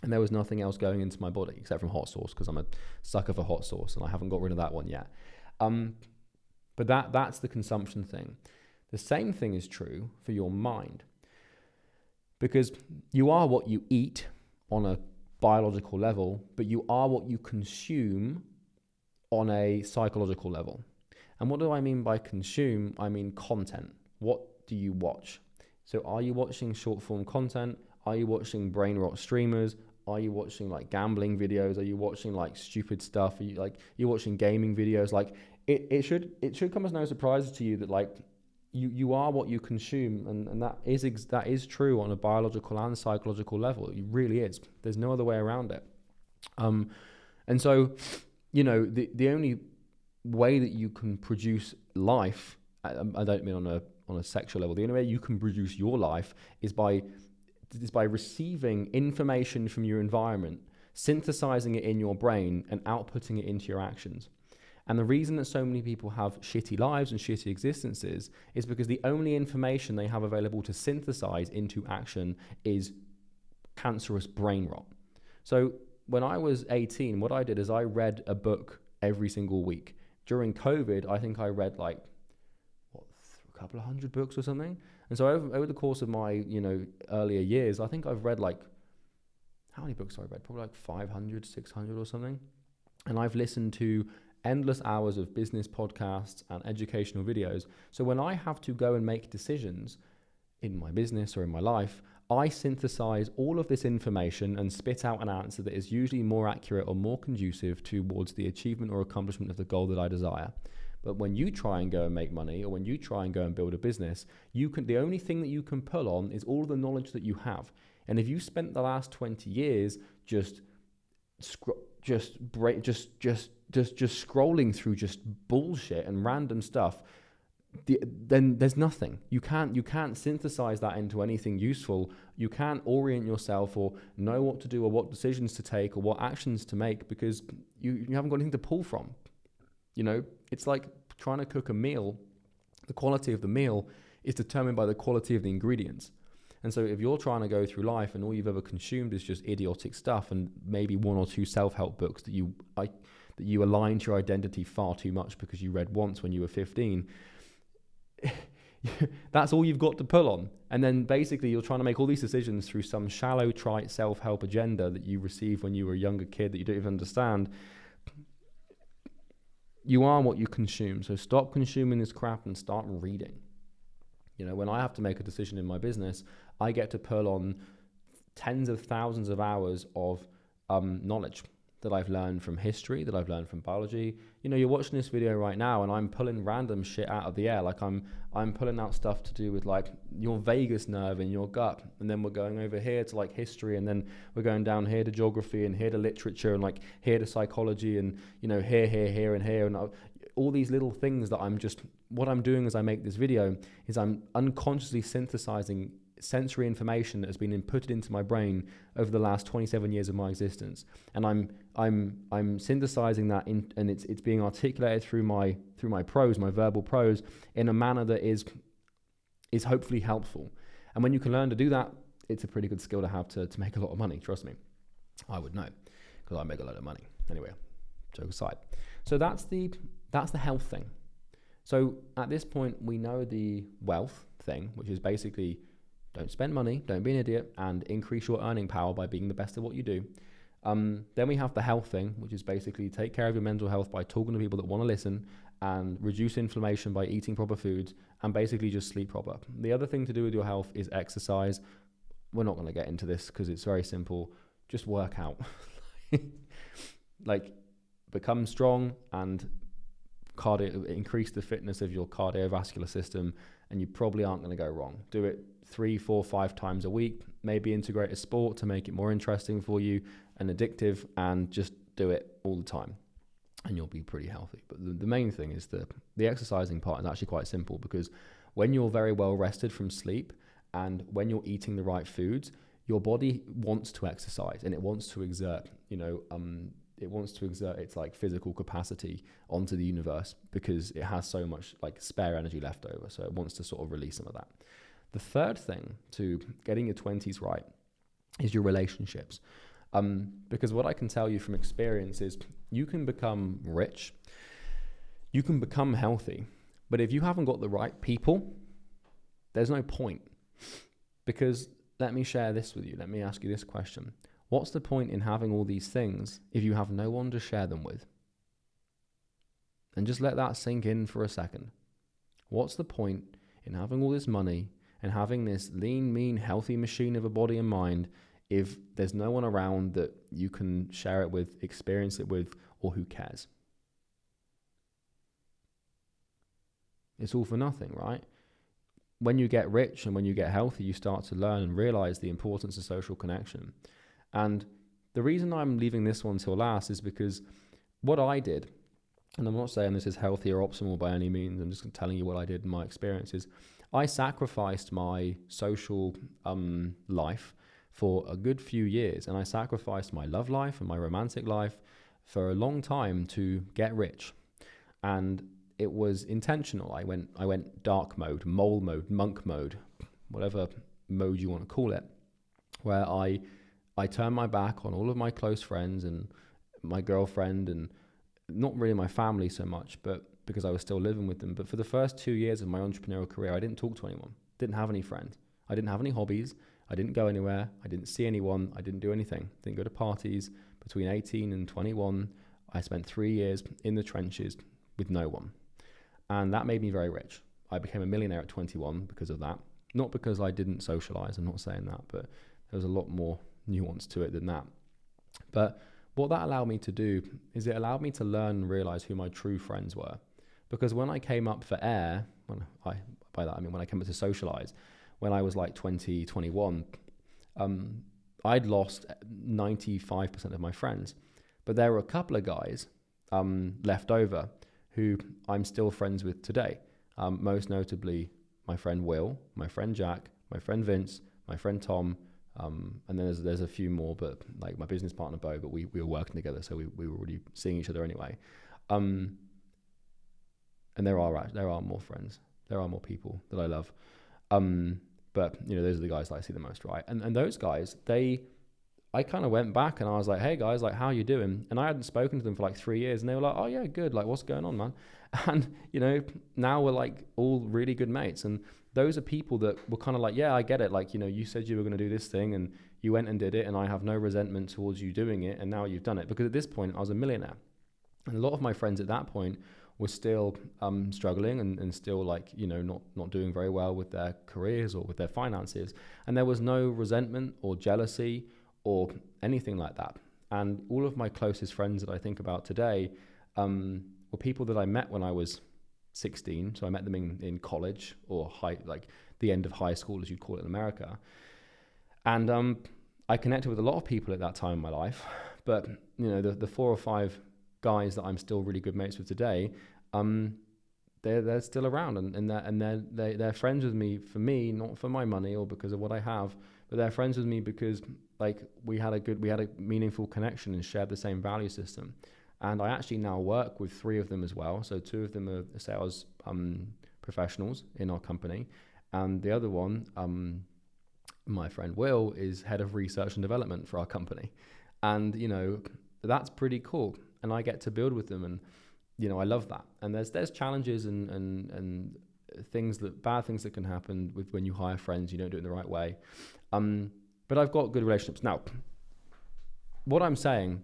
And there was nothing else going into my body except from hot sauce, because I'm a sucker for hot sauce and I haven't got rid of that one yet. But that's the consumption thing. The same thing is true for your mind, because you are what you eat on a biological level, but you are what you consume on a psychological level. And what do I mean by consume? I mean content. What do you watch? So are you watching short form content? Are you watching brain rot streamers? Are you watching like gambling videos? Are you watching like stupid stuff? Are you watching gaming videos? Like it should come as no surprise to you that like you are what you consume, and that is true on a biological and psychological level. It really is. There's no other way around it. And so, you know, the only way that you can produce life, I don't mean on a sexual level, the only way you can produce your life is by receiving information from your environment, synthesizing it in your brain and outputting it into your actions. And the reason that so many people have shitty lives and shitty existences is because the only information they have available to synthesize into action is cancerous brain rot. So when I was 18, what I did is I read a book every single week. During COVID, I think I read like, a couple of hundred books or something. And so over the course of my, you know, earlier years, I think I've read like, how many books have I read? Probably like 500, 600 or something. And I've listened to endless hours of business podcasts and educational videos. So when I have to go and make decisions in my business or in my life, I synthesize all of this information and spit out an answer that is usually more accurate or more conducive towards the achievement or accomplishment of the goal that I desire. But when you try and go and make money, or when you try and go and build a business, the only thing that you can pull on is all the knowledge that you have. And if you spent the last 20 years just scrolling through just bullshit and random stuff, then there's nothing. You can't synthesize that into anything useful. You can't orient yourself or know what to do or what decisions to take or what actions to make because you haven't got anything to pull from. You know, it's like trying to cook a meal. The quality of the meal is determined by the quality of the ingredients. And so if you're trying to go through life and all you've ever consumed is just idiotic stuff and maybe one or two self-help books that you aligned your identity far too much because you read once when you were 15, that's all you've got to pull on. And then basically you're trying to make all these decisions through some shallow, trite self-help agenda that you received when you were a younger kid that you don't even understand. You are what you consume. So stop consuming this crap and start reading. You know, when I have to make a decision in my business, I get to pull on tens of thousands of hours of knowledge that I've learned from history, that I've learned from biology. You know, you're watching this video right now and I'm pulling random shit out of the air. Like I'm pulling out stuff to do with like your vagus nerve in your gut. And then we're going over here to like history, and then we're going down here to geography and here to literature and like here to psychology and, you know, here, and here. And all these little things that what I'm doing as I make this video is I'm unconsciously synthesizing sensory information that has been inputted into my brain over the last 27 years of my existence, and I'm synthesizing that in, and it's being articulated through my prose, my verbal prose, in a manner that is hopefully helpful. And when you can learn to do that, it's a pretty good skill to have to make a lot of money. Trust me, I would know because I make a lot of money. Anyway, joke aside. So that's the health thing. So at this point, we know the wealth thing, which is basically don't spend money, don't be an idiot, and increase your earning power by being the best at what you do. Then we have the health thing, which is basically take care of your mental health by talking to people that want to listen, and reduce inflammation by eating proper foods, and basically just sleep proper. The other thing to do with your health is exercise. We're not going to get into this because it's very simple. Just work out. Like, become strong and increase the fitness of your cardiovascular system, and you probably aren't going to go wrong. Do it 3, 4, 5 times a week. Maybe integrate a sport to make it more interesting for you and addictive, and just do it all the time, and you'll be pretty healthy. But the main thing is the exercising part is actually quite simple, because when you're very well rested from sleep and when you're eating the right foods, your body wants to exercise and it wants to exert, it wants to exert its like physical capacity onto the universe, because it has so much like spare energy left over. So it wants to sort of release some of that. The third thing to getting your 20s right is your relationships. Because what I can tell you from experience is you can become rich, you can become healthy, but if you haven't got the right people, there's no point. Because let me share this with you. Let me ask you this question. What's the point in having all these things if you have no one to share them with? And just let that sink in for a second. What's the point in having all this money and having this lean, mean, healthy machine of a body and mind if there's no one around that you can share it with, experience it with, or who cares? It's all for nothing, right? When you get rich and when you get healthy, you start to learn and realize the importance of social connection. And the reason I'm leaving this one till last is because what I did, and I'm not saying this is healthy or optimal by any means, I'm just telling you what I did in my experiences. I sacrificed my social life for a good few years, and I sacrificed my love life and my romantic life for a long time to get rich. And it was intentional. I went dark mode, mole mode, monk mode, whatever mode you want to call it, where I turned my back on all of my close friends and my girlfriend, and not really my family so much, but because I was still living with them. But for the first 2 years of my entrepreneurial career, I didn't talk to anyone, didn't have any friends. I didn't have any hobbies. I didn't go anywhere. I didn't see anyone. I didn't do anything. Didn't go to parties. Between 18 and 21, I spent 3 years in the trenches with no one. And that made me very rich. I became a millionaire at 21 because of that. Not because I didn't socialize, I'm not saying that, but there was a lot more nuance to it than that. But what that allowed me to do is it allowed me to learn and realize who my true friends were. Because when I came up for air, by that I mean when I came up to socialize, when I was like 20, 21, I'd lost 95% of my friends. But there were a couple of guys left over who I'm still friends with today. Most notably, my friend Will, my friend Jack, my friend Vince, my friend Tom, and then there's a few more, but like my business partner Bo, but we were working together, so we were already seeing each other anyway. And there are more friends. There are more people that I love. But those are the guys that I see the most, right? And those guys, I kind of went back and I was like, hey guys, like, how are you doing? And I hadn't spoken to them for like 3 years, and they were like, oh yeah, good. Like, what's going on, man? And, now we're like all really good mates. And those are people that were kind of like, yeah, I get it. Like, you said you were going to do this thing and you went and did it, and I have no resentment towards you doing it. And now you've done it, because at this point I was a millionaire. And a lot of my friends at that point were still struggling and still like, not doing very well with their careers or with their finances. And there was no resentment or jealousy or anything like that. And all of my closest friends that I think about today were people that I met when I was 16. So I met them in college, or like the end of high school, as you call it in America. And I connected with a lot of people at that time in my life. But, the 4 or 5 guys that I'm still really good mates with today, they're still around, and they're friends with me for me, not for my money or because of what I have, but they're friends with me because like we had a meaningful connection and shared the same value system. And I actually now work with 3 of them as well. So 2 of them are sales professionals in our company, and the other one, my friend Will, is head of research and development for our company. And that's pretty cool, and I get to build with them, and I love that. And there's challenges and bad things that can happen with when you hire friends, you don't do it in the right way. But I've got good relationships. Now, what I'm saying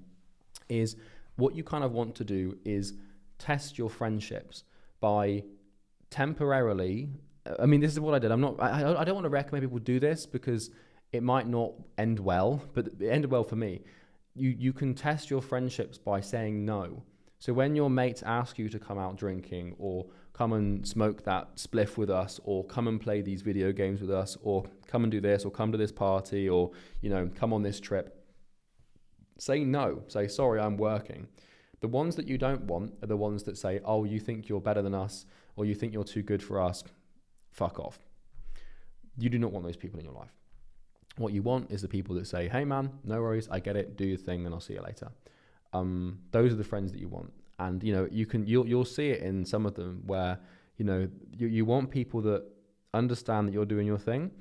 is, what you kind of want to do is test your friendships by temporarily, this is what I did. I don't want to recommend people do this because it might not end well, but it ended well for me. You can test your friendships by saying no. So when your mates ask you to come out drinking, or come and smoke that spliff with us, or come and play these video games with us, or come and do this, or come to this party, or, come on this trip, say no. Say, sorry, I'm working. The ones that you don't want are the ones that say, oh, you think you're better than us, or you think you're too good for us. Fuck off. You do not want those people in your life. What you want is the people that say, hey man, no worries, I get it, do your thing, and I'll see you later. Those are the friends that you want. And you'll see it in some of them where you want people that understand that you're doing your thing,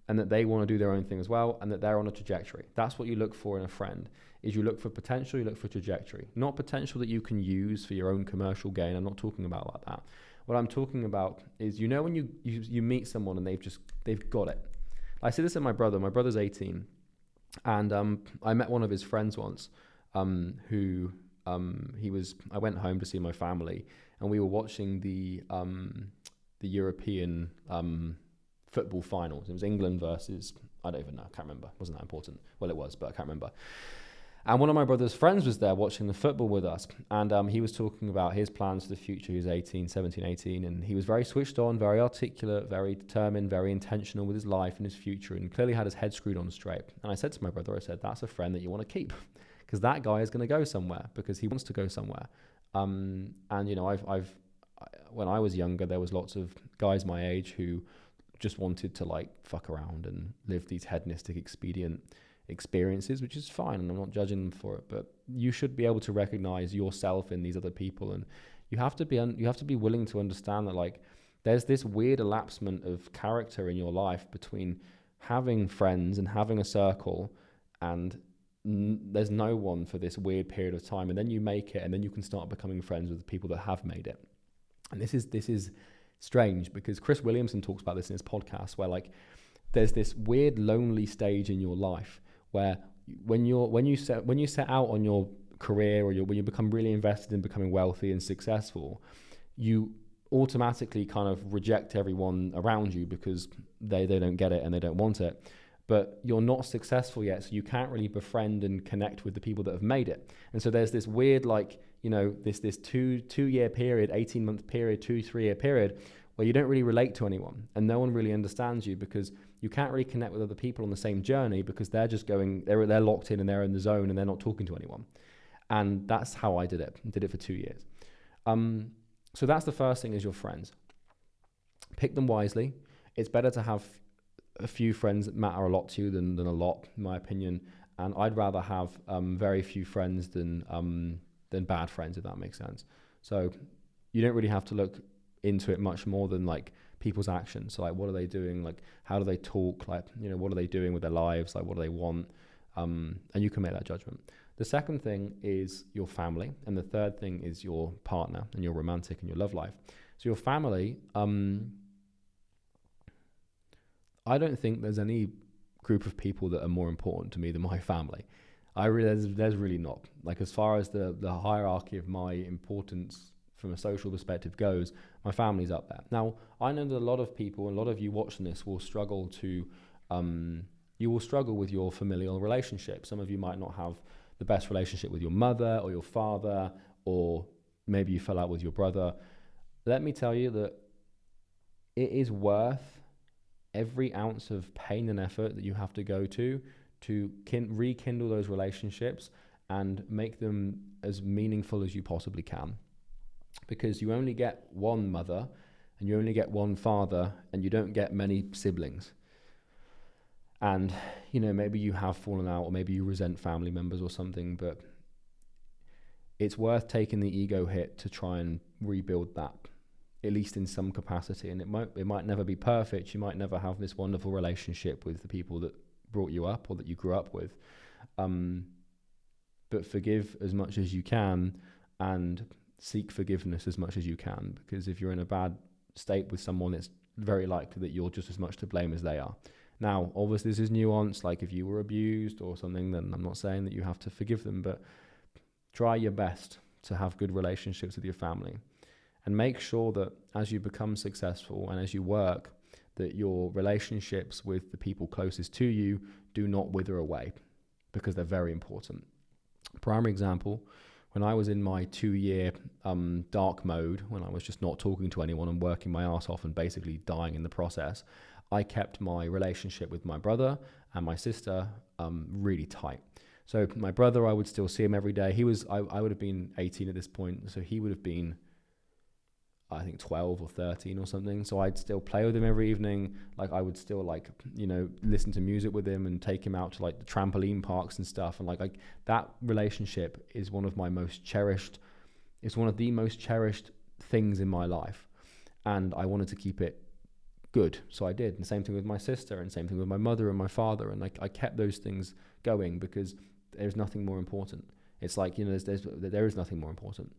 and that they want to do their own thing as well, and that they're on a trajectory. That's what you look for in a friend. Is you look for potential, you look for trajectory. Not potential that you can use for your own commercial gain. I'm not talking about like that. What I'm talking about is, when you meet someone and they've got it. I see this in my brother. My brother's 18, And I met one of his friends once, who I went home to see my family, and we were watching the European football finals. It was England versus, I don't even know, I can't remember. It wasn't that important. Well, it was, but I can't remember. And one of my brother's friends was there watching the football with us. And he was talking about his plans for the future. He was 17, 18. And he was very switched on, very articulate, very determined, very intentional with his life and his future, and clearly had his head screwed on straight. And I said to my brother, I said, that's a friend that you want to keep, because that guy is going to go somewhere, because he wants to go somewhere. And, you know, when I was younger, there was lots of guys my age who just wanted to like fuck around and live these hedonistic expedient experiences, which is fine, and I'm not judging them for it, but you should be able to recognize yourself in these other people, and you have to be willing to understand that like there's this weird elapsement of character in your life between having friends and having a circle, and there's no one for this weird period of time, and then you make it, and then you can start becoming friends with the people that have made it. And this is strange, because Chris Williamson talks about this in his podcast, where like there's this weird lonely stage in your life where when you set out on your career, or when you become really invested in becoming wealthy and successful, you automatically kind of reject everyone around you because they don't get it and they don't want it. But you're not successful yet, so you can't really befriend and connect with the people that have made it. And so there's this weird, like, you know, this two-year period, 18-month period, 2-3 year period where you don't really relate to anyone and no one really understands you, because you can't really connect with other people on the same journey, because they're just going, they're locked in and they're in the zone and they're not talking to anyone. And that's how I did it. Did it for 2 years. So that's the first thing, is your friends. Pick them wisely. It's better to have a few friends that matter a lot to you than a lot, in my opinion. And I'd rather have very few friends than bad friends, if that makes sense. So you don't really have to look into it much more than like people's actions. So like, what are they doing? Like, how do they talk? Like, you know, what are they doing with their lives? Like, what do they want? And you can make that judgment. The second thing is your family. And the third thing is your partner and your romantic and your love life. So your family, I don't think there's any group of people that are more important to me than my family. There's really not. Like, as far as the hierarchy of my importance from a social perspective goes, my family's up there. Now, I know that a lot of people, a lot of you watching this will struggle with your familial relationship. Some of you might not have the best relationship with your mother or your father, or maybe you fell out with your brother. Let me tell you that it is worth every ounce of pain and effort that you have to go to rekindle those relationships and make them as meaningful as you possibly can. Because you only get one mother and you only get one father, and you don't get many siblings. And, you know, maybe you have fallen out, or maybe you resent family members or something, but it's worth taking the ego hit to try and rebuild that, at least in some capacity. And it might never be perfect. You might never have this wonderful relationship with the people that brought you up or that you grew up with. But forgive as much as you can, and seek forgiveness as much as you can, because if you're in a bad state with someone, it's very likely that you're just as much to blame as they are. Now, obviously this is nuanced, like if you were abused or something, then I'm not saying that you have to forgive them, but try your best to have good relationships with your family, and make sure that as you become successful and as you work, that your relationships with the people closest to you do not wither away, because they're very important. Primary example, when I was in my 2-year dark mode, when I was just not talking to anyone and working my ass off and basically dying in the process, I kept my relationship with my brother and my sister really tight. So my brother, I would still see him every day. I would have been 18 at this point, so he would have been, I think, 12 or 13 or something. So I'd still play with him every evening. Like, I would still, like, you know, listen to music with him and take him out to like the trampoline parks and stuff. And like that relationship is one of my most cherished. It's one of the most cherished things in my life, and I wanted to keep it good. So I did. And same thing with my sister, and same thing with my mother and my father. And like, I kept those things going because there's nothing more important. It's like, you know, there is nothing more important.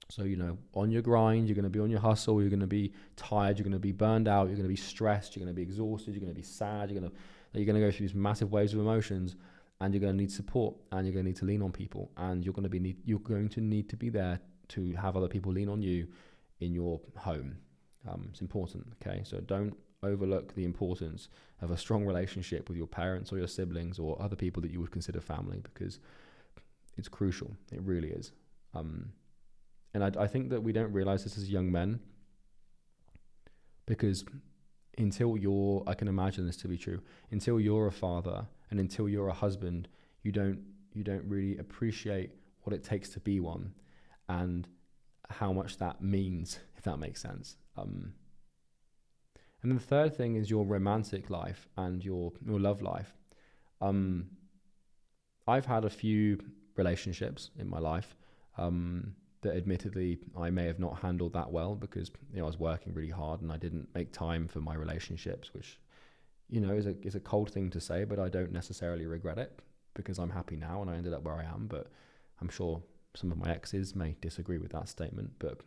So, you know, on your grind, you're going to be on your hustle, you're going to be tired, you're going to be burned out, you're going to be stressed, you're going to be exhausted, you're going to be sad, you're going to go through these massive waves of emotions. and you're going to need support, and you're going to need to lean on people, and you're going to need to be there to have other people lean on you in your home. It's important, okay? So don't overlook the importance of a strong relationship with your parents or your siblings or other people that you would consider family, because it's crucial. It really is. And I think that we don't realize this as young men, because I can imagine this to be true, until you're a father and until you're a husband, you don't really appreciate what it takes to be one and how much that means, if that makes sense. And then the third thing is your romantic life and your love life. I've had a few relationships in my life that admittedly I may have not handled that well, because I was working really hard and I didn't make time for my relationships, which is a cold thing to say, but I don't necessarily regret it, because I'm happy now and I ended up where I am. But I'm sure some of my exes may disagree with that statement, but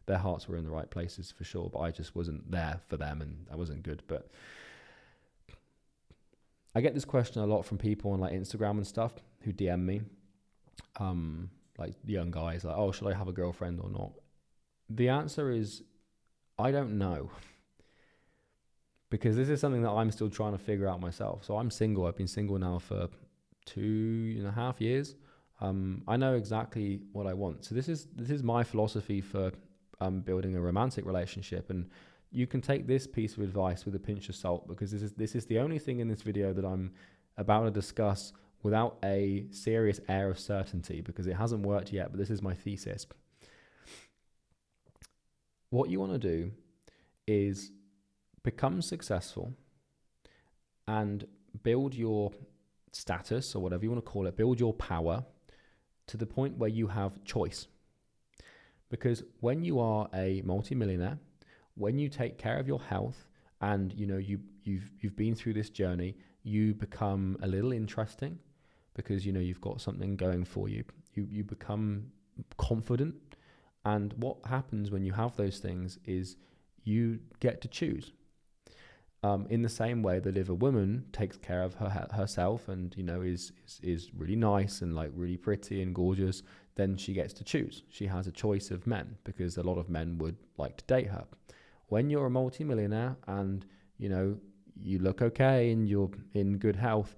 their hearts were in the right places for sure, but I just wasn't there for them and I wasn't good. But I get this question a lot from people on like Instagram and stuff who DM me, like young guys, like, oh, should I have a girlfriend or not? The answer is, I don't know. Because this is something that I'm still trying to figure out myself. So I'm single. I've been single now for 2.5 years. I know exactly what I want. So this is my philosophy for building a romantic relationship. And you can take this piece of advice with a pinch of salt, because this is the only thing in this video that I'm about to discuss without a serious air of certainty, because it hasn't worked yet, but this is my thesis. What you want to do is become successful and build your status, or whatever you want to call it, build your power to the point where you have choice. Because when you are a multimillionaire, when you take care of your health and you've been through this journey, you become a little interesting, because you've got something going for you. You become confident, and what happens when you have those things is you get to choose. In the same way that if a woman takes care of herself and is really nice and like really pretty and gorgeous, then she gets to choose. She has a choice of men, because a lot of men would like to date her. When you're a multimillionaire and you look okay and you're in good health,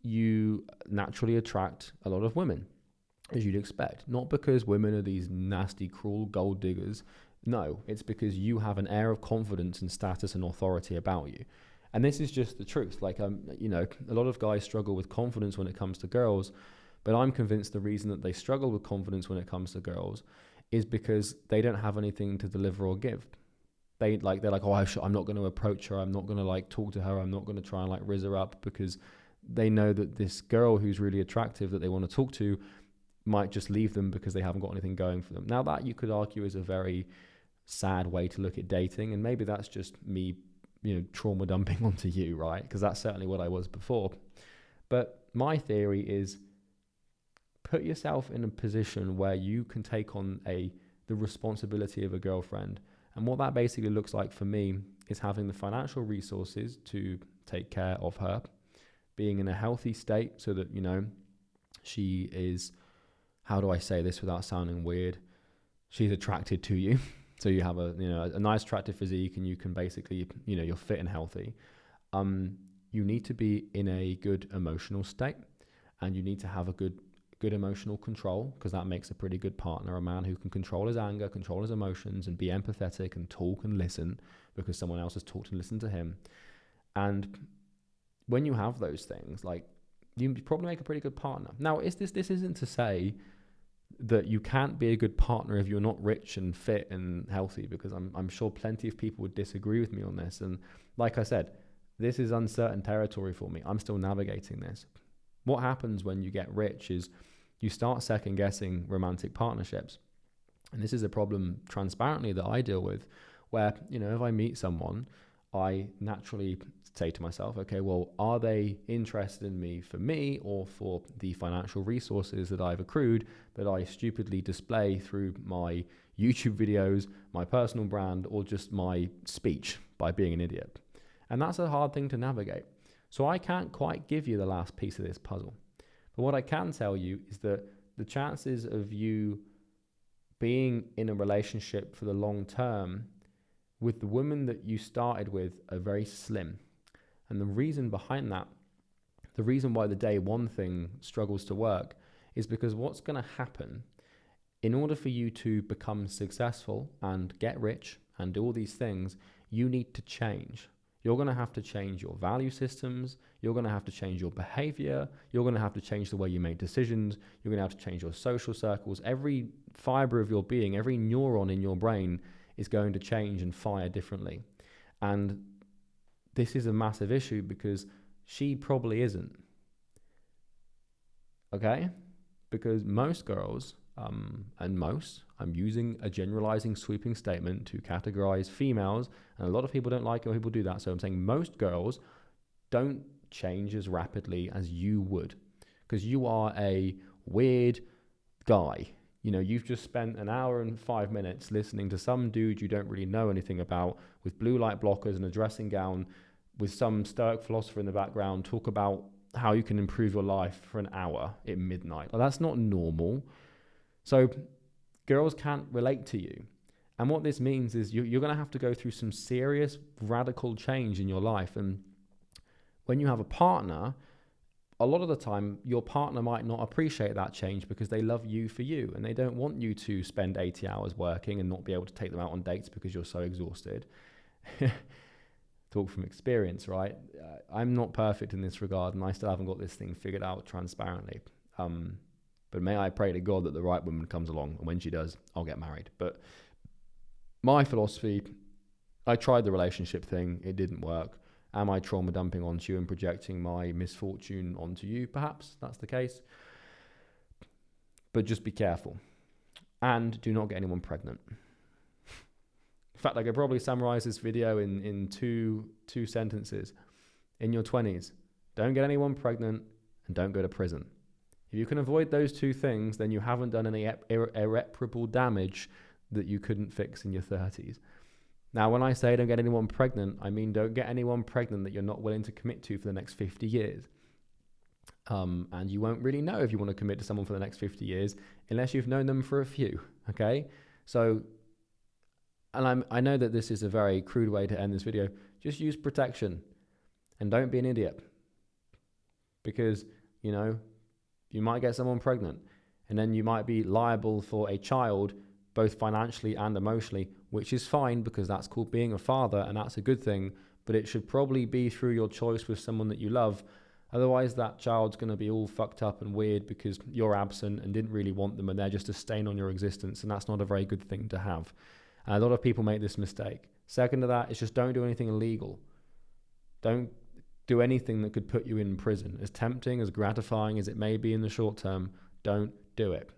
you naturally attract a lot of women, as you'd expect. Not because women are these nasty, cruel gold diggers. No, it's because you have an air of confidence and status and authority about you. And this is just the truth. Like, a lot of guys struggle with confidence when it comes to girls, but I'm convinced the reason that they struggle with confidence when it comes to girls is because they don't have anything to deliver or give. They're like, oh, I'm not going to approach her. I'm not going to like talk to her. I'm not going to try and like rizz her up, because they know that this girl who's really attractive that they want to talk to might just leave them because they haven't got anything going for them. Now, that you could argue is a very sad way to look at dating, and maybe that's just me, trauma dumping onto you, right? Because that's certainly what I was before. But my theory is, put yourself in a position where you can take on the responsibility of a girlfriend. And what that basically looks like for me is having the financial resources to take care of her, being in a healthy state so that, she is, how do I say this without sounding weird? She's attracted to you. So you have a nice attractive physique, and you can basically, you're fit and healthy. You need to be in a good emotional state, and you need to have a good emotional control, because that makes a pretty good partner, a man who can control his anger, control his emotions, and be empathetic and talk and listen, because someone else has talked and listened to him. And when you have those things, like, you probably make a pretty good partner. Now, this isn't to say that you can't be a good partner if you're not rich and fit and healthy, because I'm sure plenty of people would disagree with me on this. And like I said, this is uncertain territory for me. I'm still navigating this. What happens when you get rich is you start second guessing romantic partnerships. And this is a problem transparently that I deal with, where, if I meet someone, I naturally say to myself, okay, well, are they interested in me for me, or for the financial resources that I've accrued that I stupidly display through my YouTube videos, my personal brand, or just my speech by being an idiot? And that's a hard thing to navigate. So I can't quite give you the last piece of this puzzle. But what I can tell you is that the chances of you being in a relationship for the long term with the woman that you started with are very slim. And the reason behind that, the reason why the day one thing struggles to work, is because what's going to happen in order for you to become successful and get rich and do all these things, you need to change. You're going to have to change your value systems. You're going to have to change your behavior. You're going to have to change the way you make decisions. You're going to have to change your social circles. Every fiber of your being, every neuron in your brain is going to change and fire differently. And this is a massive issue because she probably isn't. Okay? Because most girls, I'm using a generalizing sweeping statement to categorize females, and a lot of people don't like it when people do that. So I'm saying most girls don't change as rapidly as you would, because you are a weird guy. You know, you've just spent an hour and 5 minutes listening to some dude you don't really know anything about with blue light blockers and a dressing gown with some Stoic philosopher in the background talk about how you can improve your life for an hour at midnight. Well, that's not normal. So girls can't relate to you. And what this means is you're going to have to go through some serious radical change in your life. And when you have a partner, a lot of the time your partner might not appreciate that change because they love you for you and they don't want you to spend 80 hours working and not be able to take them out on dates because you're so exhausted. Talk from experience, right? I'm not perfect in this regard and I still haven't got this thing figured out transparently. But may I pray to God that the right woman comes along, and when she does, I'll get married. But my philosophy, I tried the relationship thing, it didn't work. Am I trauma dumping onto you and projecting my misfortune onto you? Perhaps that's the case. But just be careful. And do not get anyone pregnant. In fact, I could probably summarize this video in two sentences. In your 20s, don't get anyone pregnant and don't go to prison. If you can avoid those two things, then you haven't done any irreparable damage that you couldn't fix in your 30s. Now, when I say don't get anyone pregnant, I mean don't get anyone pregnant that you're not willing to commit to for the next 50 years. And you won't really know if you want to commit to someone for the next 50 years unless you've known them for a few, okay? So, and I know that this is a very crude way to end this video. Just use protection and don't be an idiot. Because, you know, you might get someone pregnant and then you might be liable for a child both financially and emotionally, which is fine because that's called being a father and that's a good thing, but it should probably be through your choice with someone that you love. Otherwise, that child's going to be all fucked up and weird because you're absent and didn't really want them and they're just a stain on your existence, and that's not a very good thing to have. And a lot of people make this mistake. Second to that is just don't do anything illegal. Don't do anything that could put you in prison. As tempting, as gratifying as it may be in the short term, don't do it.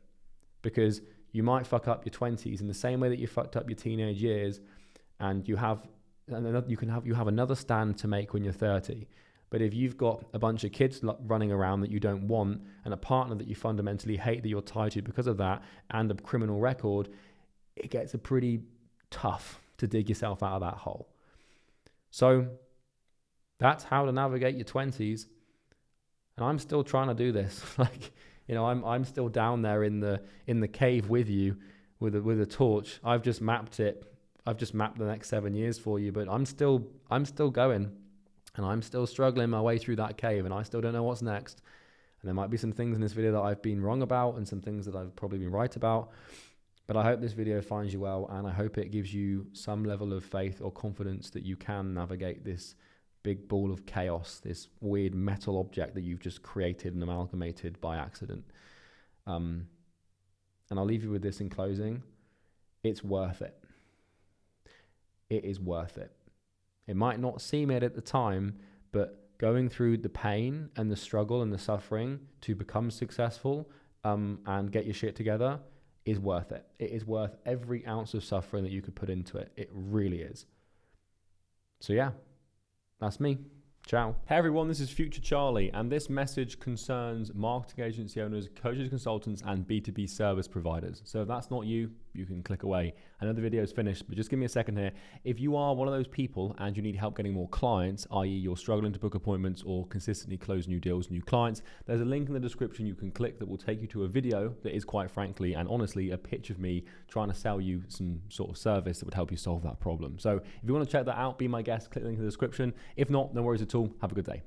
Because you might fuck up your 20s in the same way that you fucked up your teenage years, and you have another stand to make when you're 30. But if you've got a bunch of kids running around that you don't want, and a partner that you fundamentally hate that you're tied to because of that, and a criminal record, it gets pretty tough to dig yourself out of that hole. So that's how to navigate your 20s. And I'm still trying to do this. Like, you know, I'm still down there in the cave with you with a torch. I've just mapped it. I've just mapped the next 7 years for you, but I'm still going, and I'm still struggling my way through that cave, and I still don't know what's next. And there might be some things in this video that I've been wrong about and some things that I've probably been right about. But I hope this video finds you well, and I hope it gives you some level of faith or confidence that you can navigate this big ball of chaos, this weird metal object that you've just created and amalgamated by accident. And I'll leave you with this in closing. It's worth it. It is worth it. It might not seem it at the time, but going through the pain and the struggle and the suffering to become successful and get your shit together is worth it. It is worth every ounce of suffering that you could put into it. It really is. So yeah, that's me. Ciao. Hey everyone, this is Future Charlie, and this message concerns marketing agency owners, coaches, consultants, and B2B service providers. So if that's not you, you can click away. I know the video is finished, but just give me a second here. If you are one of those people and you need help getting more clients, i.e. you're struggling to book appointments or consistently close new deals, new clients, there's a link in the description you can click that will take you to a video that is quite frankly and honestly a pitch of me trying to sell you some sort of service that would help you solve that problem. So if you want to check that out, be my guest, click the link in the description. If not, no worries at all. Have a good day.